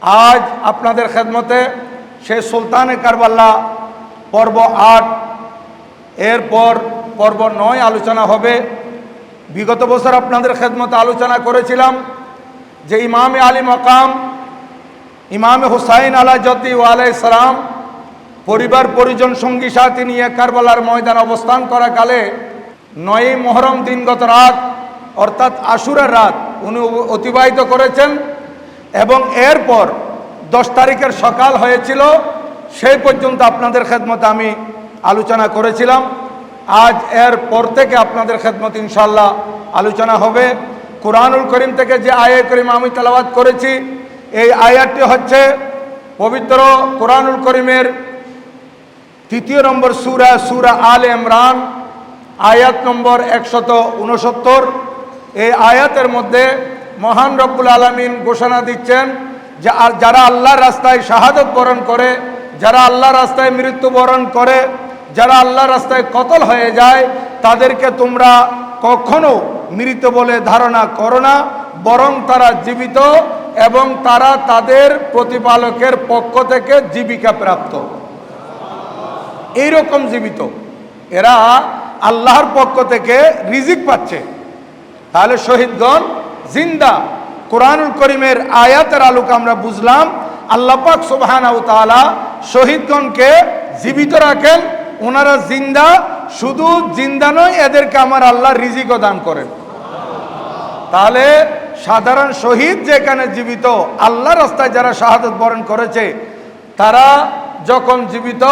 আজ আপনাদের খেদমতে সেই সুলতানে কারবালা পর্ব 8, এরপর পর্ব 9 আলোচনা হবে। বিগত বছর আপনাদের খেদমতে আলোচনা করেছিলাম যে ইমামে আলী মাকাম ইমামে হুসাইন আলাইহিজ্জতি ওয়া আলাইহিস সালাম পরিবার পরিজন সঙ্গী সাথী নিয়ে কারবালার ময়দান অবস্থান করাকালে 9ই মুহররম দিনগত রাত অর্থাৎ আশুরার রাত উনি অতিবাহিত করেছেন এবং এরপর 10 তারিখের সকাল হয়েছিল, সেই পর্যন্ত আপনাদের খেদমতে আমি আলোচনা করেছিলাম। আজ এর পর থেকে আপনাদের খেদমতে ইনশাআল্লাহ আলোচনা হবে। কুরআনুল করিম থেকে যে আয়াত কারিমা আমি তেলাওয়াত করেছি, এই আয়াতটি হচ্ছে পবিত্র কুরআনুল করিমের 3 নম্বর সূরা আলে ইমরান, আয়াত নম্বর 169। এই আয়াতের মধ্যে মহান রব্বুল আলামিন ঘোষণা দিচ্ছেন যে আর যারা আল্লাহর রাস্তায় শাহাদত বরণ করে, যারা আল্লাহর রাস্তায় মৃত্যুবরণ করে, যারা আল্লাহর রাস্তায় কতল হয়ে যায়, তাদেরকে তোমরা কখনো মৃত বলে ধারণা করো না, বরং তারা জীবিত এবং তারা তাদের প্রতিপালকের পক্ষ থেকে জীবিকা প্রাপ্ত। এইরকম জীবিত, এরা আল্লাহর পক্ষ থেকে রিজিক পাচ্ছে। তাহলে শহীদগণ জিন্দা। কুরআনুল করিমের আয়াতের আলোকে আমরা বুঝলাম আল্লাহ পাক সুবহানাহু ওয়া তাআলা শহীদগণকে জীবিত রাখেন, ওনারা জিন্দা। শুধু জিন্দা নয়, এদেরকে আমার আল্লাহ রিজিকও দান করেন। তাহলে সাধারণ শহীদ যেখানে জীবিত, আল্লাহ রাস্তায় যারা শাহাদত বরণ করেছে তারা যখন জীবিত,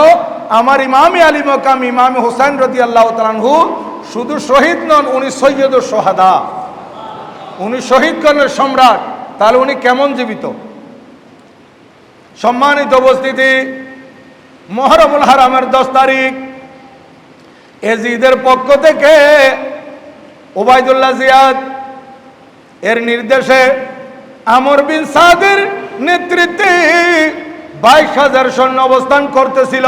আমার ইমামে আলী মাকাম ইমামে হুসাইন রাদিয়াল্লাহু তাআলা আনহু শুধু শহীদ নন, উনি সৈয়দুশ শুহাদা, উনি শহীদগণের সম্রাট। তাহলে উনি কেমন জীবিত? সম্মানিত উপস্থিতি, মুহররমুল হারামের 10 তারিখ এজিদের পক্ষ থেকে ওবায়দুল্লাহ জিয়াদ এর নির্দেশে আমর বিন সাদের নেতৃত্বে 22,000 সৈন্য অবস্থান করতেছিল।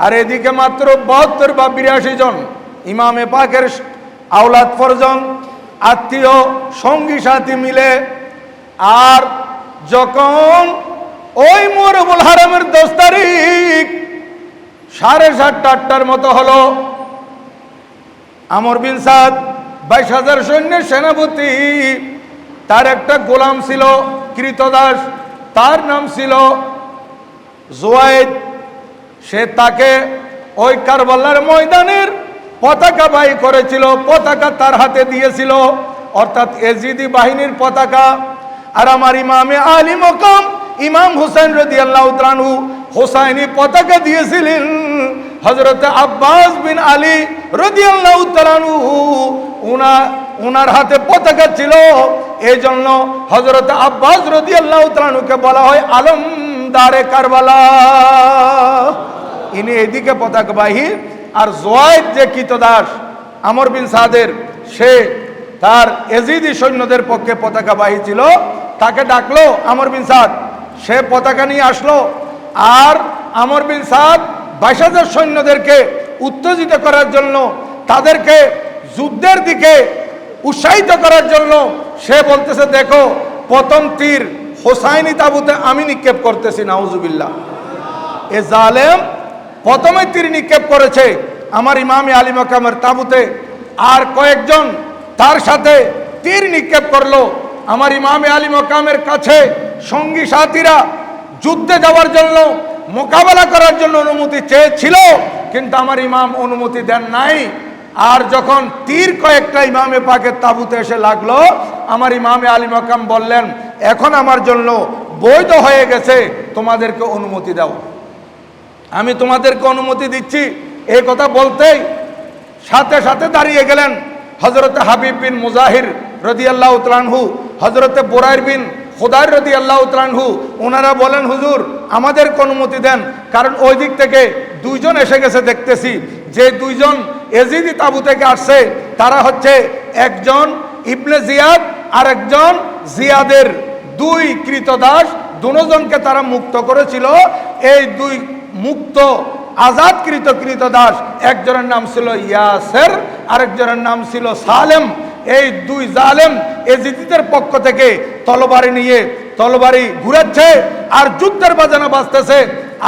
আর এদিকে মাত্র 72 বা 82 জন ইমামে পাকের আওলাদ ফরজন আত্মীয় সঙ্গী সাথী মিলে। আর যখন ওই মুহররমুল হারামের 10 তারিখ 7:30-8টার মতো হলো, আমর বিন সাদ 22,000 সৈন্যের সেনাপতি, তার একটা গোলাম ছিল কৃতদাস, তার নাম ছিল জুয়াইদ। সে তাকে ওই কারবালার ময়দানের পতাকাবাহী করেছিল, পতাকা তার হাতে দিয়েছিল, অর্থাৎ এজিদি বাহিনীর পতাকা। আর আমার ইমামে আলী মাকাম ইমাম হুসাইন রাদিয়াল্লাহু তাআলা আনহু হুসাইনি পতাকা দিয়েছিলেন হযরত আব্বাস বিন আলী রাদিয়াল্লাহু তাআলা আনহু, ওনার হাতে পতাকা ছিল। এই জন্য হযরত আব্বাস রাদিয়াল্লাহু তাআলা আনহুকে বলা হয় আলমদারে কারবালা। ইনি এদিকে পতাকাবাহী। আর জুয়াইদ যে কৃতদাস আমর বিন সাদের, সে তার এজিদি সৈন্যদের পক্ষে পতাকাবাহী ছিল। তাকে ডাকলো আমর বিন সাদ, সে পতাকা নিয়ে আসলো। আর আমর বিন সাদ 22,000 সৈন্যদেরকে উত্তেজিত করার জন্য, তাদেরকে যুদ্ধের দিকে উৎসাহিত করার জন্য সে বলতেছে, দেখো প্রথম তীর হোসাইনি তাবুতে আমি নিক্ষেপ করতেছি। নাউজুবিল্লাহ। এ জালেম প্রথমে তীর নিক্ষেপ করেছে আমার ইমামে আলী মাকামের তাবুতে, আর কয়েকজন তার সাথে তীর নিক্ষেপ করলো আমার ইমামে আলী মাকামের কাছে। সঙ্গী সাথীরা যুদ্ধে যাওয়ার জন্য, মোকাবেলা করার জন্য অনুমতি চেয়েছিল, কিন্তু আমার ইমাম অনুমতি দেন নাই। আর যখন তীর কয়েকটা ইমামে পাকের তাবুতে এসে লাগলো, আমার ইমামে আলী মাকাম বললেন, এখন আমার জন্য বৈধ হয়ে গেছে, তোমাদেরকে অনুমতি দাও, আমি তোমাদেরকে অনুমতি দিচ্ছি। এই কথা বলতেই সাথে সাথে দাঁড়িয়ে গেলেন হযরত হাবিব বিন মুজাহির রাদিয়াল্লাহু তাআলা আনহু, হযরত বুরাইর বিন খুদাইর রাদিয়াল্লাহু তাআলা আনহু। ওনারা বলেন, হুজুর আমাদেরকে অনুমতি দেন, কারণ ওই দিক থেকে 2 জন এসে গেছে দেখতেছি। যে 2 জন এজিদি তাবু থেকে আসছে তারা হচ্ছে একজন ইবনে জিয়াদ আর একজন জিয়াদের 2 কৃতদাস। দুজনকে তারা মুক্ত করেছিল। এই 2 মুক্ত আজাদকৃত কৃতদাস, একজনের নাম ছিল ইয়াসের, আরেকজনের নাম ছিল সালেম। এই 2 জালেম এজিদিদের পক্ষ থেকে তলবারি নিয়ে তলবারি ঘুরাচ্ছে আর যুদ্ধের বাজানো বাজতেছে,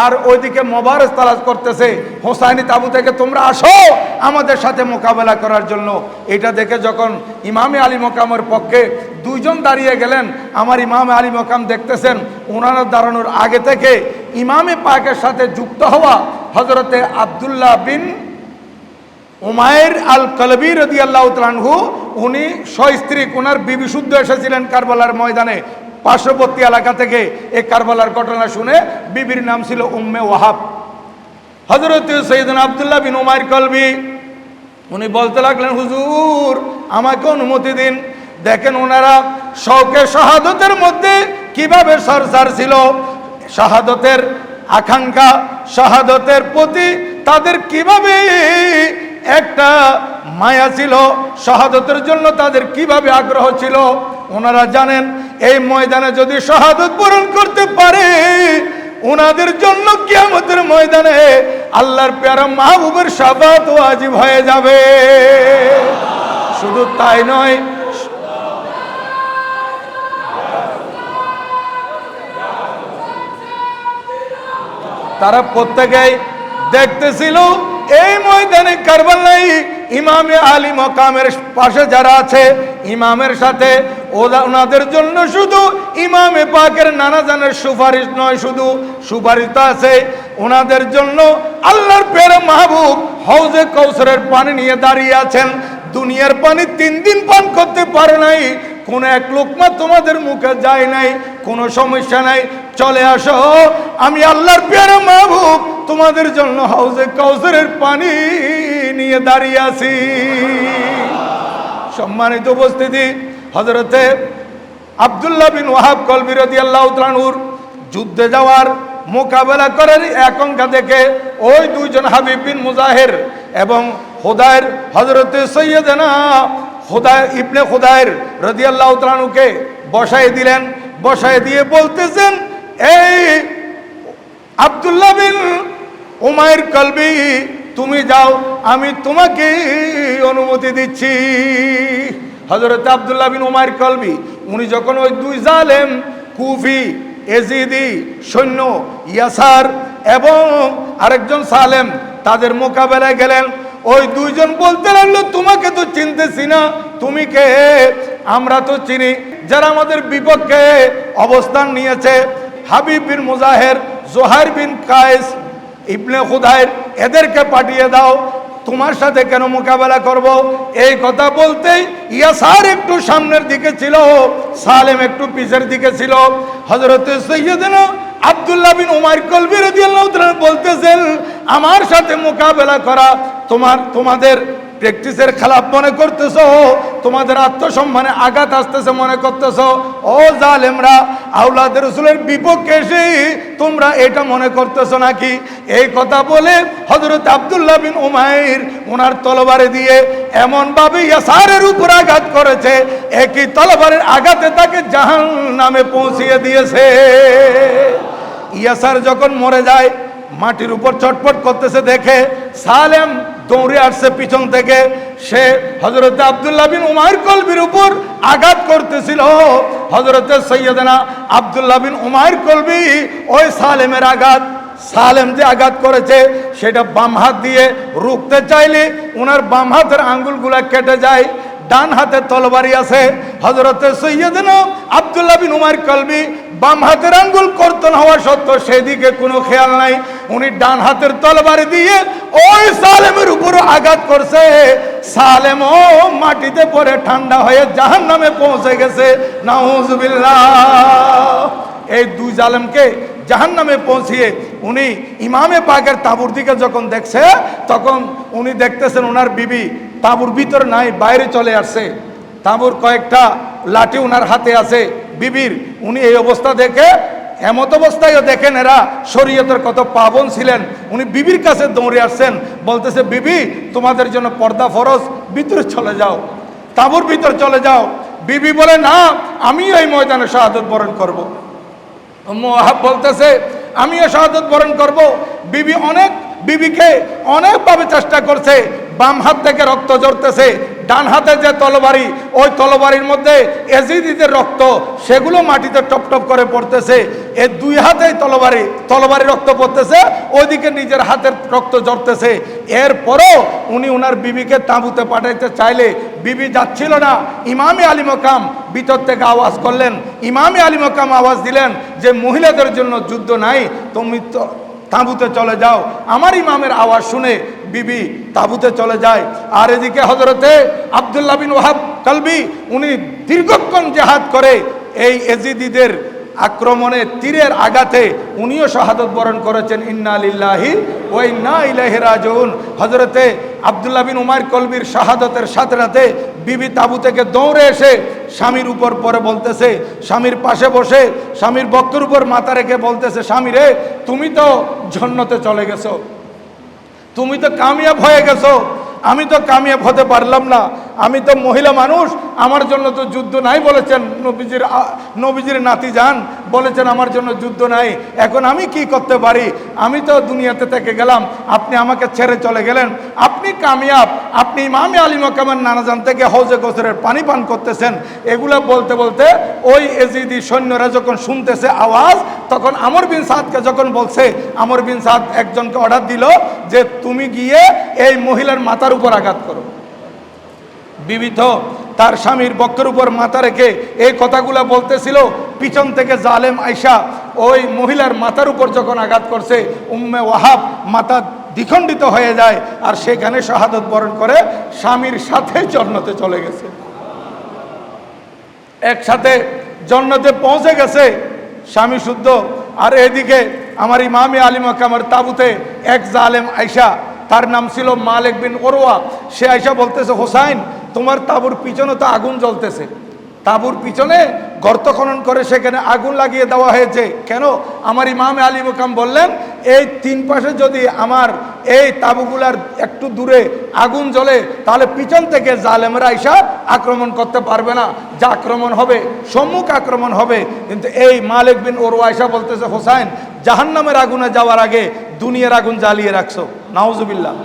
আর ওইদিকে মোবারক তালাশ করতেছে হোসাইনি তাবু থেকে, তোমরা আসো আমাদের সাথে মোকাবেলা করার জন্য। এটা দেখে যখন ইমামে আলী মকামের পক্ষে দুইজন দাঁড়িয়ে গেলেন, আমার ইমামে আলী মকাম দেখতেছেন ওনারা দাঁড়ানোর আগে থেকে ইমামে পাকের সাথে যুক্ত হওয়া হযরতে আব্দুল্লাহ বিন উমাইর আল কলবি রাদিয়াল্লাহু তাআলা আনহু, উনি সস্ত্রীক, ওনার বিবি শুদ্ধ এসেছিলেন কারবালার ময়দানে পার্শ্ববর্তী এলাকা থেকে। এই কারবালার ঘটনা শুনে বিবির নাম ছিল উম্মে ওয়াহাব। হযরত সৈয়দনা আব্দুল্লাহ বিন উমাইর কলবি উনি বলতে লাগলেন, হুজুর আমাকে অনুমতি দিন। দেখেন ওনারা শৌকে শাহাদতের মধ্যে কিভাবে সরসার ছিল, শাহাদতের আকাঙ্ক্ষা, শাহাদতের প্রতি তাদের কিভাবে একটা মায়া ছিল, শাহাদতের জন্য তাদের কিভাবে আগ্রহ ছিল। ওনারা জানেন এই ময়দানে যদি শাহাদত বরণ করতে পারে ওনাদের জন্য কিয়ামতের ময়দানে আল্লাহর প্যারা মাহবুবের শাফাত ওয়াজিব হয়ে যাবে। শুধু তাই নয়, তারা প্রত্যেকেই দেখতেছিল এই ময়দানে কারবালায় ইমামে আলী মকামের পাশে যারা আছে ইমামের সাথে ওনাদের জন্য শুধু ইমামে পাকের নানা জানের সুপারিশ নয়, শুধু সুপারিশ আছে ওনাদের জন্য আল্লাহর প্যারা মাহবুব হাউজে কাউসারের পানি নিয়ে দাঁড়িয়ে আছেন। দুনিয়ার পানি 3 দিন পান করতে পারে নাই, কোন এক লোকমা তোমাদের মুখে যায় নাই, কোনো সমস্যা নাই, চলে আসো, আমি আল্লাহর প্যারা মাহবুব তোমাদের জন্য হাউজে কাউসারের পানি নিয়ে দাঁড়িয়ে আছি। সম্মানিত উপস্থিতি, হযরতে আব্দুল্লাহ বিন ওয়াহাব কলবি রাদিয়াল্লাহু তাআলা আনহুর যুদ্ধে যাওয়ার মোকাবেলা করার আকাঙ্ক্ষা দেখে ওই দুইজন হাবিব বিন মুজাহির এবং খুদাইর হযরতে সৈয়দনা খুদাই ইবনে খুদাইর রাদিয়াল্লাহু তাআলা আনহুকে বসায় দিলেন। বসায় দিয়ে বলতেছেন, এই আব্দুল্লাহ বিন উমাইর কলবি তুমি যাও, আমি তোমাকে অনুমতি দিচ্ছি। হযরত আব্দুল্লাহ বিন উমাইর কলবি উনি যখন ওই দুই জালেম কুফি এজিদি সৈন্য ইয়াসার এবং আরেকজন সালেম তাদের মোকাবেলায় গেলেন, ওই দুইজন বলতে লাগলো, তোমাকে তো চিনতেছি না, তুমি কে? আমরা তো চিনি, যারা আমাদের বিপক্ষে অবস্থান নিয়েছে হাবিব বিন মুজাহির, জোহার বিন কায়েস, ইবনে খুদাইর, এদেরকে পাঠিয়ে দাও, তোমার সাথে কেন মোকাবেলা করব? এই কথা বলতেই ইয়াসার একটু সামনের দিকে ছিল, সালেম একটু পিছের দিকে ছিল। হযরত সৈয়দনা আব্দুল্লাহ বিন উমাইর কলবি রাদিয়াল্লাহু তাআলা বলতেছেন, আমার সাথে মোকাবেলা করা তোমাদের প্র্যাকটিসের খেলাপ মনে করতেছো, তোমাদের আত্মসম্মানে আঘাত আসতেছে মনে করতেছো। ও জালেমরা, আওলাদের রাসূলের বিপক্ষে এসে তোমরা এটা মনে করতেছো নাকি? এই কথা বলে হযরত আব্দুল্লাহ বিন উমাইর ওনার তলবারে দিয়ে এমন ভাবে ইয়াসারের উপর আঘাত করেছে, একই তলবারের আঘাতে তাকে জাহান্নামে পৌঁছিয়ে দিয়েছে। ইয়াসার যখন মরে যায়, মাটির উপর চটপট করতেছে দেখে সালেম দৌড়ে আসছে পিছন থেকে, সে হযরত আব্দুল্লাহ বিন উমাইর কলবির উপর আঘাত করতেছিল। হযরত সৈয়দনা আব্দুল্লাহ বিন উমাইর কলবি ওই সালেমের আঘাত, সালেম যে আঘাত করেছে সেটা বাম হাত দিয়ে রুখতে চাইলে ওনার বাম হাতের আঙ্গুলগুলা কেটে যায়। ডান হাতে তলবারি আছে, হযরত সৈয়দনা আব্দুল্লাহ বিন উমাইর কলবি বাম হাতের আঙ্গুল কর্তন হওয়া সত্ত্বেও সেদিকে কোনো খেয়াল নাই, উনি ডান হাতের তলবারি দিয়ে ওই সালেমের উপর আঘাত করছে। সালেমও মাটিতে পড়ে ঠান্ডা হয়ে জাহান্নামে পৌঁছে গেছে। নাউজুবিল্লাহ। এই দুই জালেমকে জাহান্নামে পৌঁছিয়ে উনি ইমামে পাকের তাঁবুর দিকে যখন দেখছে, তখন উনি দেখতেছেন ওনার বিবি তাঁবুর ভিতর নাই, বাইরে চলে আসছে। তাঁবুর কয়েকটা লাঠি ওনার হাতে আছে বিবির। উনি এই অবস্থা দেখে, এমত অবস্থায়ও দেখেন এরা শরীয়তের কত পাবন ছিলেন, উনি বিবির কাছে দৌড়ে আসছেন, বলতেছে, বিবি তোমাদের জন্য পর্দা ফরজ, ভিতরে চলে যাও, তাঁবুর ভিতর চলে যাও। বিবি বলে, না, আমিও এই ময়দানে শাহাদত বরণ করব। ওয়াহাব বলতেছে, আমিও শাহাদত বরণ করব। বিবিকে অনেকভাবে চেষ্টা করছে, বাম হাত থেকে রক্ত ঝরতেছে, ডান হাতে যে তলবারি, ওই তলবারির মধ্যে এজিদিদের রক্ত, সেগুলো মাটিতে টপ টপ করে পড়তেছে। এই দুই হাতেই তলবারি রক্ত পড়তেছে, ওইদিকে নিজের হাতের রক্ত ঝরতেছে। এরপরও উনি ওনার বিবিকে তাঁবুতে পাঠাইতে চাইলে বিবি যাচ্ছিল না। ইমামে আলী মকাম ভিতর থেকে আওয়াজ করলেন, ইমামে আলী মকাম আওয়াজ দিলেন যে মহিলাদের জন্য যুদ্ধ নাই, তুমি তো তাঁবুতে চলে যাও। আমার ইমামের আওয়াজ শুনে বিবি তাঁবুতে চলে যায়। আর এদিকে হযরতে আব্দুল্লাহ বিন ওয়াহাব কালবি উনি দীর্ঘক্ষণ জিহাদ করে এই এজিদিদের আক্রমণে তীরের আঘাতে উনিও শাহাদত বরণ করেছেন। ইন্না লিল্লাহি ওয়া ইন্না ইলাইহি রাজিউন। হযরতে আব্দুল্লাহ বিন উমাইর কলবির শাহাদতের সাথে সাথে বিবি তাঁবু থেকে দৌড়ে এসে স্বামীর উপর পরে বলতেছে, স্বামীর পাশে বসে স্বামীর বক্ষের উপর মাথা রেখে বলতেছে, স্বামী রে, তুমি তো জান্নাতে চলে গেছো, তুমি তো কামিয়াব হয়ে গেছো, আমি তো কামিয়াব হতে পারলাম না, আমি তো মহিলা মানুষ, আমার জন্য তো যুদ্ধ নাই বলেছেন নবীজির নাতি যান বলেছেন আমার জন্য যুদ্ধ নাই, এখন আমি কি করতে পারি? আমি তো দুনিয়াতে থেকে গেলাম, আপনি আমাকে ছেড়ে চলে গেলেন, আপনি কামিয়াব, আপনি ইমামে আলী মকামের নানাজান থেকে হৌজে গোসরের পানি পান করতেছেন। এগুলা বলতে বলতে ওই এজিদি সৈন্যরা যখন শুনতেছে আওয়াজ, তখন আমর বিন সাদকে যখন বলছে, আমর বিন সাদ একজনকে অর্ডার দিল যে তুমি গিয়ে এই মহিলার মাথার উপর আঘাত করো। বিবি তো তার স্বামীর বক্ষের উপর মাথা রেখে এই কথাগুলো বলতেছিল, পিছন থেকে জালেম আয়সা ওই মহিলার মাথার উপর যখন আঘাত করছে, উম্মে ওয়াহাব মাথা দ্বিখণ্ডিত হয়ে যায় আর সেখানে শাহাদত বরণ করে স্বামীর সাথে জান্নাতে চলে গেছে, একসাথে জান্নাতে পৌঁছে গেছে স্বামী শুদ্ধ। আর এদিকে আমার ইমামে আলী মকামের তাঁবুতে এক জালেম আয়সা, তার নাম ছিল মালিক বিন ওরওয়া, সে আয়সা বলতেছে, হোসাইন, তোমার তাঁবুর পিছনে তো আগুন জ্বলতেছে, তাঁবুর পিছনে গর্ত খনন করে সেখানে আগুন লাগিয়ে দেওয়া হয়েছে কেন? আমার ইমামে আলী মকাম বললেন, এই তিন পাশে যদি আমার এই তাঁবুগুলার একটু দূরে আগুন জ্বলে, তাহলে পিছন থেকে জালেমরা আইসা আক্রমণ করতে পারবে না, যা আক্রমণ হবে সম্মুখ আক্রমণ হবে। কিন্তু এই মালিক বিন ওরওয়া আয়সা বলতেছে, হোসাইন, জাহান্নামের আগুনে যাওয়ার আগে দুনিয়ার আগুন জ্বালিয়ে রাখছো, নাউজুবিল্লাহ।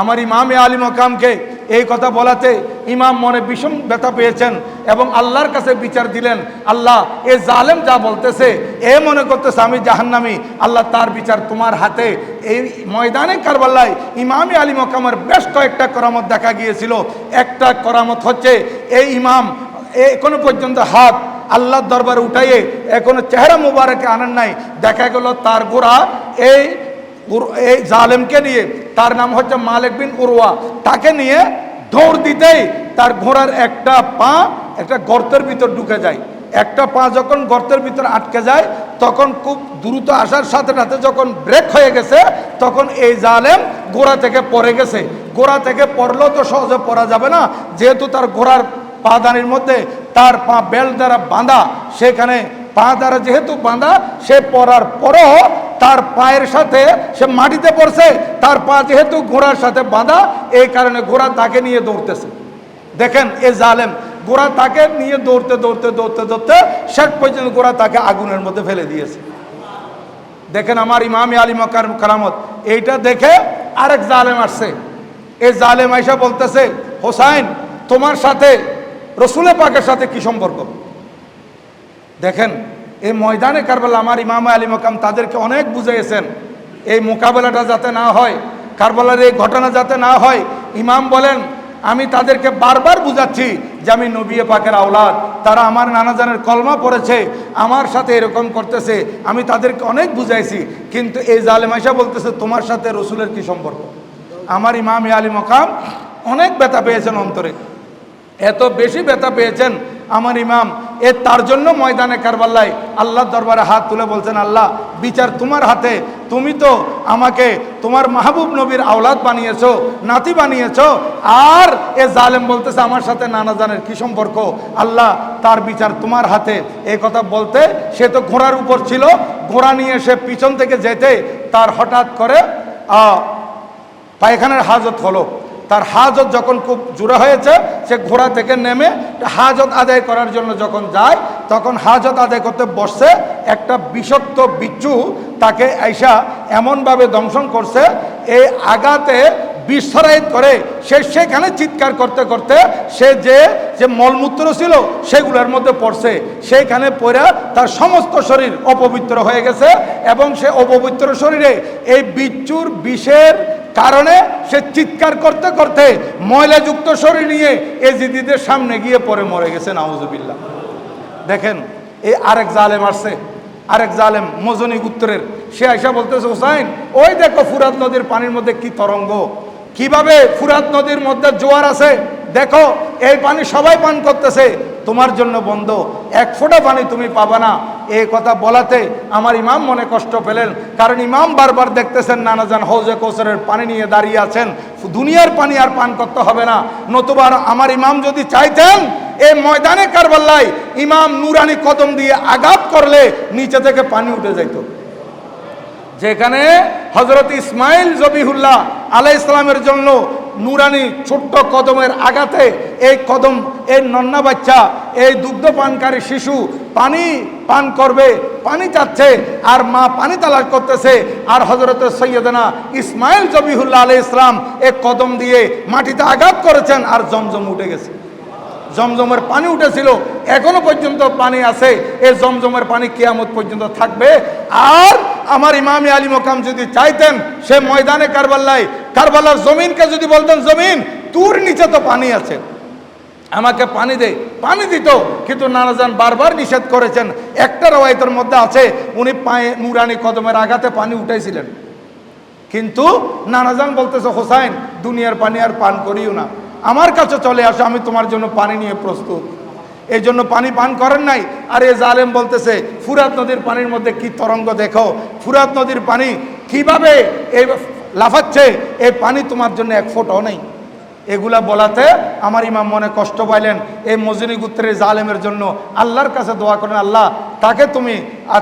আমার ইমামে আলী মকামকে এই কথা বলাতে ইমাম মনে ভীষণ ব্যথা পেয়েছেন এবং আল্লাহর কাছে বিচার দিলেন, আল্লাহ, এ জালেম যা বলতেছে, এ মনে করতেছে আমি জাহান্নামী, আল্লাহ তার বিচার তোমার হাতে। এই ময়দানে কারবালায় ইমামে আলী মকামের বেশ কয়েকটা করামত দেখা গিয়েছিল। একটা করামত হচ্ছে, এই ইমাম এখনো পর্যন্ত হাত আল্লাহর দরবারে উঠাইয়ে এখনো চেহারা মুবারকে আনেন নাই। দেখা গেল তার গোড়া এই জালেমকে নিয়ে, তার নাম হচ্ছে মালিক বিন ওরওয়া, তাকে নিয়ে দৌড় দিতেই তার ঘোড়ার একটা পা একটা গর্তের ভিতর ঢুকে যায়। একটা পা যখন গর্তের ভিতর আটকে যায়, তখন খুব দ্রুত আসার সাথে সাথে যখন ব্রেক হয়ে গেছে, তখন এই জালেম ঘোড়া থেকে পড়ে গেছে। ঘোড়া থেকে পড়লেও তো সহজে পড়া যাবে না, যেহেতু তার ঘোড়ার পাদানির মধ্যে তার পা বেল্ট দ্বারা বাঁধা, সেখানে পা দ্বারা যেহেতু বাঁধা, সে পড়ার পরও তার পায়ের সাথে সে মাটিতে পড়ছে, তার পা যেহেতু ঘোড়ার সাথে বাঁধা, এই কারণে ঘোড়া তাকে নিয়ে দৌড়তেছে। দেখেন এ জালেম ঘোড়া তাকে নিয়ে দৌড়তে দৌড়তে দৌড়তে দৌড়তে শেষ পর্যন্ত ঘোড়া তাকে আগুনের মধ্যে ফেলে দিয়েছে। দেখেন আমার ইমামে আলী মকার কারামত। এইটা দেখে আরেক জালেম আসছে। এই জালেম আইসা বলতেছে, হোসাইন, তোমার সাথে রসুলের পাকের সাথে কি সম্পর্ক? দেখেন এই ময়দানে কারবালা আমার ইমামে আলী মকাম তাদেরকে অনেক বুঝিয়েছেন, এই মোকাবেলাটা যাতে না হয়, কারবালার এই ঘটনা যাতে না হয়। ইমাম বলেন, আমি তাদেরকে বারবার বুঝাচ্ছি যে আমি নবী পাকের আওলাদ, তারা আমার নানাজানের কলমা পড়েছে, আমার সাথে এরকম করতেছে, আমি তাদেরকে অনেক বুঝাইছি, কিন্তু এই জালেম আয়সা বলতেছে তোমার সাথে রসুলের কি সম্পর্ক? আমার ইমামে আলী মকাম অনেক ব্যথা পেয়েছেন অন্তরে, এত বেশি ব্যথা পেয়েছেন আমার ইমাম। তার জন্য ময়দানে কারবালায় আল্লাহর দরবারে হাত তুলে বলছেন, আল্লাহ, বিচার তোমার হাতে, তুমি তো আমাকে তোমার মাহবুব নবীর আওলাদ বানিয়েছো, নাতি বানিয়েছো, আর এ জালেম বলতেছে আমার সাথে নানাজানের কি সম্পর্ক? আল্লাহ, তার বিচার তোমার হাতে। এই কথা বলতে সে তো ঘোড়ার উপর ছিল, ঘোড়া নিয়ে সে পিছন থেকে যেতে তার হঠাৎ করে পায়খানার হাজত হলো। তার হাজত যখন খুব জোরে হয়েছে, সে ঘোড়া থেকে নেমে হাজত আদায় করার জন্য যখন যায়, তখন হাজত আদায় করতে বসছে, একটা বিষাক্ত বিচ্ছু তাকে আইসা এমনভাবে দংশন করছে, এই আঘাতে বিষ ছড়ায়িত করে সে সেখানে চিৎকার করতে করতে সে যে মলমূত্র ছিল সেগুলোর মধ্যে পড়ছে, সেইখানে পড়ে তার সমস্ত শরীর অপবিত্র হয়ে গেছে এবং সে অপবিত্র শরীরে এই বিচ্ছুর বিষের কারণে সে চিৎকার করতে করতে ময়লাযুক্ত শরীর নিয়ে এজিদিদের সামনে গিয়ে পড়ে মরে গেছে, নাউজুবিল্লাহ। দেখেন, এই আরেক জালেম আসছে, আরেক জালেম মজনী উত্তরের, সে আইসা বলতেছে, হুসাইন ওই দেখো ফুরাত নদীর পানির মধ্যে কি তরঙ্গ, কিভাবে ফুরাত নদীর মধ্যে জোয়ার আছে, দেখো এই পানি সবাই পান করতেছে, তোমার জন্য বন্ধ, এক ফোঁটা পানি তুমি পাবা না। এই কথা বলাতে আমার ইমাম মনে কষ্ট পেলেন, কারণ ইমাম বারবার দেখতেছেন নানা যান হৌজে কৌসরের পানি নিয়ে দাঁড়িয়ে আছেন, দুনিয়ার পানি আর পান করতে হবে না। নতুবা আমার ইমাম যদি চাইতেন এই ময়দানে কারবালায় ইমাম নুরানি কদম দিয়ে আঘাত করলে নিচে থেকে পানি উঠে যাইত। যেখানে হযরত ইসমাইল জবিহুল্লাহ আলাইহিস সালামের জন্য নুরানি ছোট্ট কদমের আঘাতে এই কদম, এই নন্না বাচ্চা, এই দুগ্ধ পানকারী শিশু পানি পান করবে, পানি চাচ্ছে আর মা পানি তালাশ করতেছে, আর হযরত সৈয়দনা ইসমাইল জবিহুল্লাহ আলাইহিস সালাম এক কদম দিয়ে মাটিতে আঘাত করেছেন আর জমজম উঠে গেছে। জমজমের পানি উঠেছিল, এখনো পর্যন্ত পানি আছে, এই জমজমের পানি কিয়ামত পর্যন্ত থাকবে। আর আমার ইমামে আলী মকাম যদি চাইতেন সে ময়দানে কারবালায় কারবালার জমিনকে যদি বলতেন, জমিন তোর নিচে তো পানি আছে, আমাকে পানি দে, পানি দিত, কিন্তু নানাজান বারবার নিষেধ করেছেন। একটা রওয়ায়াতের মধ্যে আছে উনি পায়ে নুরানি কদমের আঘাতে পানি উঠাইছিলেন, কিন্তু নানাজান বলতেছে, হোসাইন দুনিয়ার পানি আর পান করিও না, আমার কাছে চলে আসো, আমি তোমার জন্য পানি নিয়ে প্রস্তুত। এই জন্য পানি পান করেন নাই। আর এই জালেম বলতেছে ফুরাত নদীর পানির মধ্যে কি তরঙ্গ দেখো, ফুরাত নদীর পানি কিভাবে এই লাফাচ্ছে, এই পানি তোমার জন্য এক ফোঁটাও নেই। এগুলা বলাতে আমার ইমাম মনে কষ্ট পাইলেন। এই মজনী গোত্রের জালেমের জন্য আল্লাহর কাছে দোয়া করেন, আল্লাহ তাকে তুমি,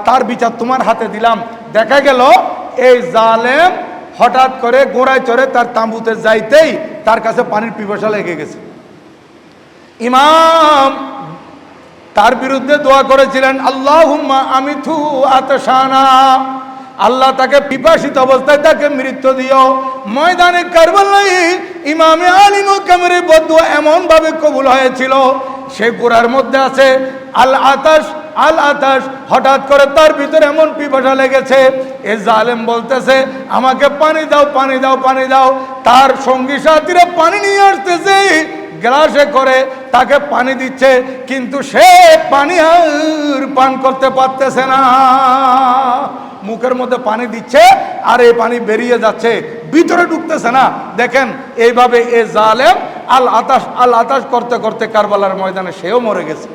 তার বিচার তোমার হাতে দিলাম। দেখা গেল এই জালেম হঠাৎ করে গোড়ায় চড়ে তার তাঁবুতে যাইতেই তার কাছে পানির পিপাসা লেগে গেছে। ইমাম তার বিরুদ্ধে দোয়া করেছিলেন, আল্লাহুম্মা আমিথু আতশানা, আল্লাহ তাকে পিপাসিত অবস্থায় তাকে মৃত্যু দিও। ময়দানে কারবালায় ইমামে আলী মুকামের বদুয়া এমন ভাবে কবুল হয়েছিল, সে গোড়ার মধ্যে আছে আল আতাশ, আল আতাশ, হঠাৎ করে তার ভিতরে এমন পিপাসা লেগেছে, এ জালেম বলতেছে আমাকে পানি দাও, পানি দাও, পানি দাও। তার সঙ্গী সাথীরা পানি নিয়ে আসতেছে, গ্লাসে করে তাকে পানি দিচ্ছে, কিন্তু সে পানি আর পান করতে পারতেছে না। মুখের মধ্যে পানি দিচ্ছে আর এই পানি বেরিয়ে যাচ্ছে, ভিতরে ঢুকতেছে না। দেখেন এইভাবে এ জালেম আল আতাশ, আল আতাশ করতে করতে কারবালার ময়দানে সেও মরে গেছে।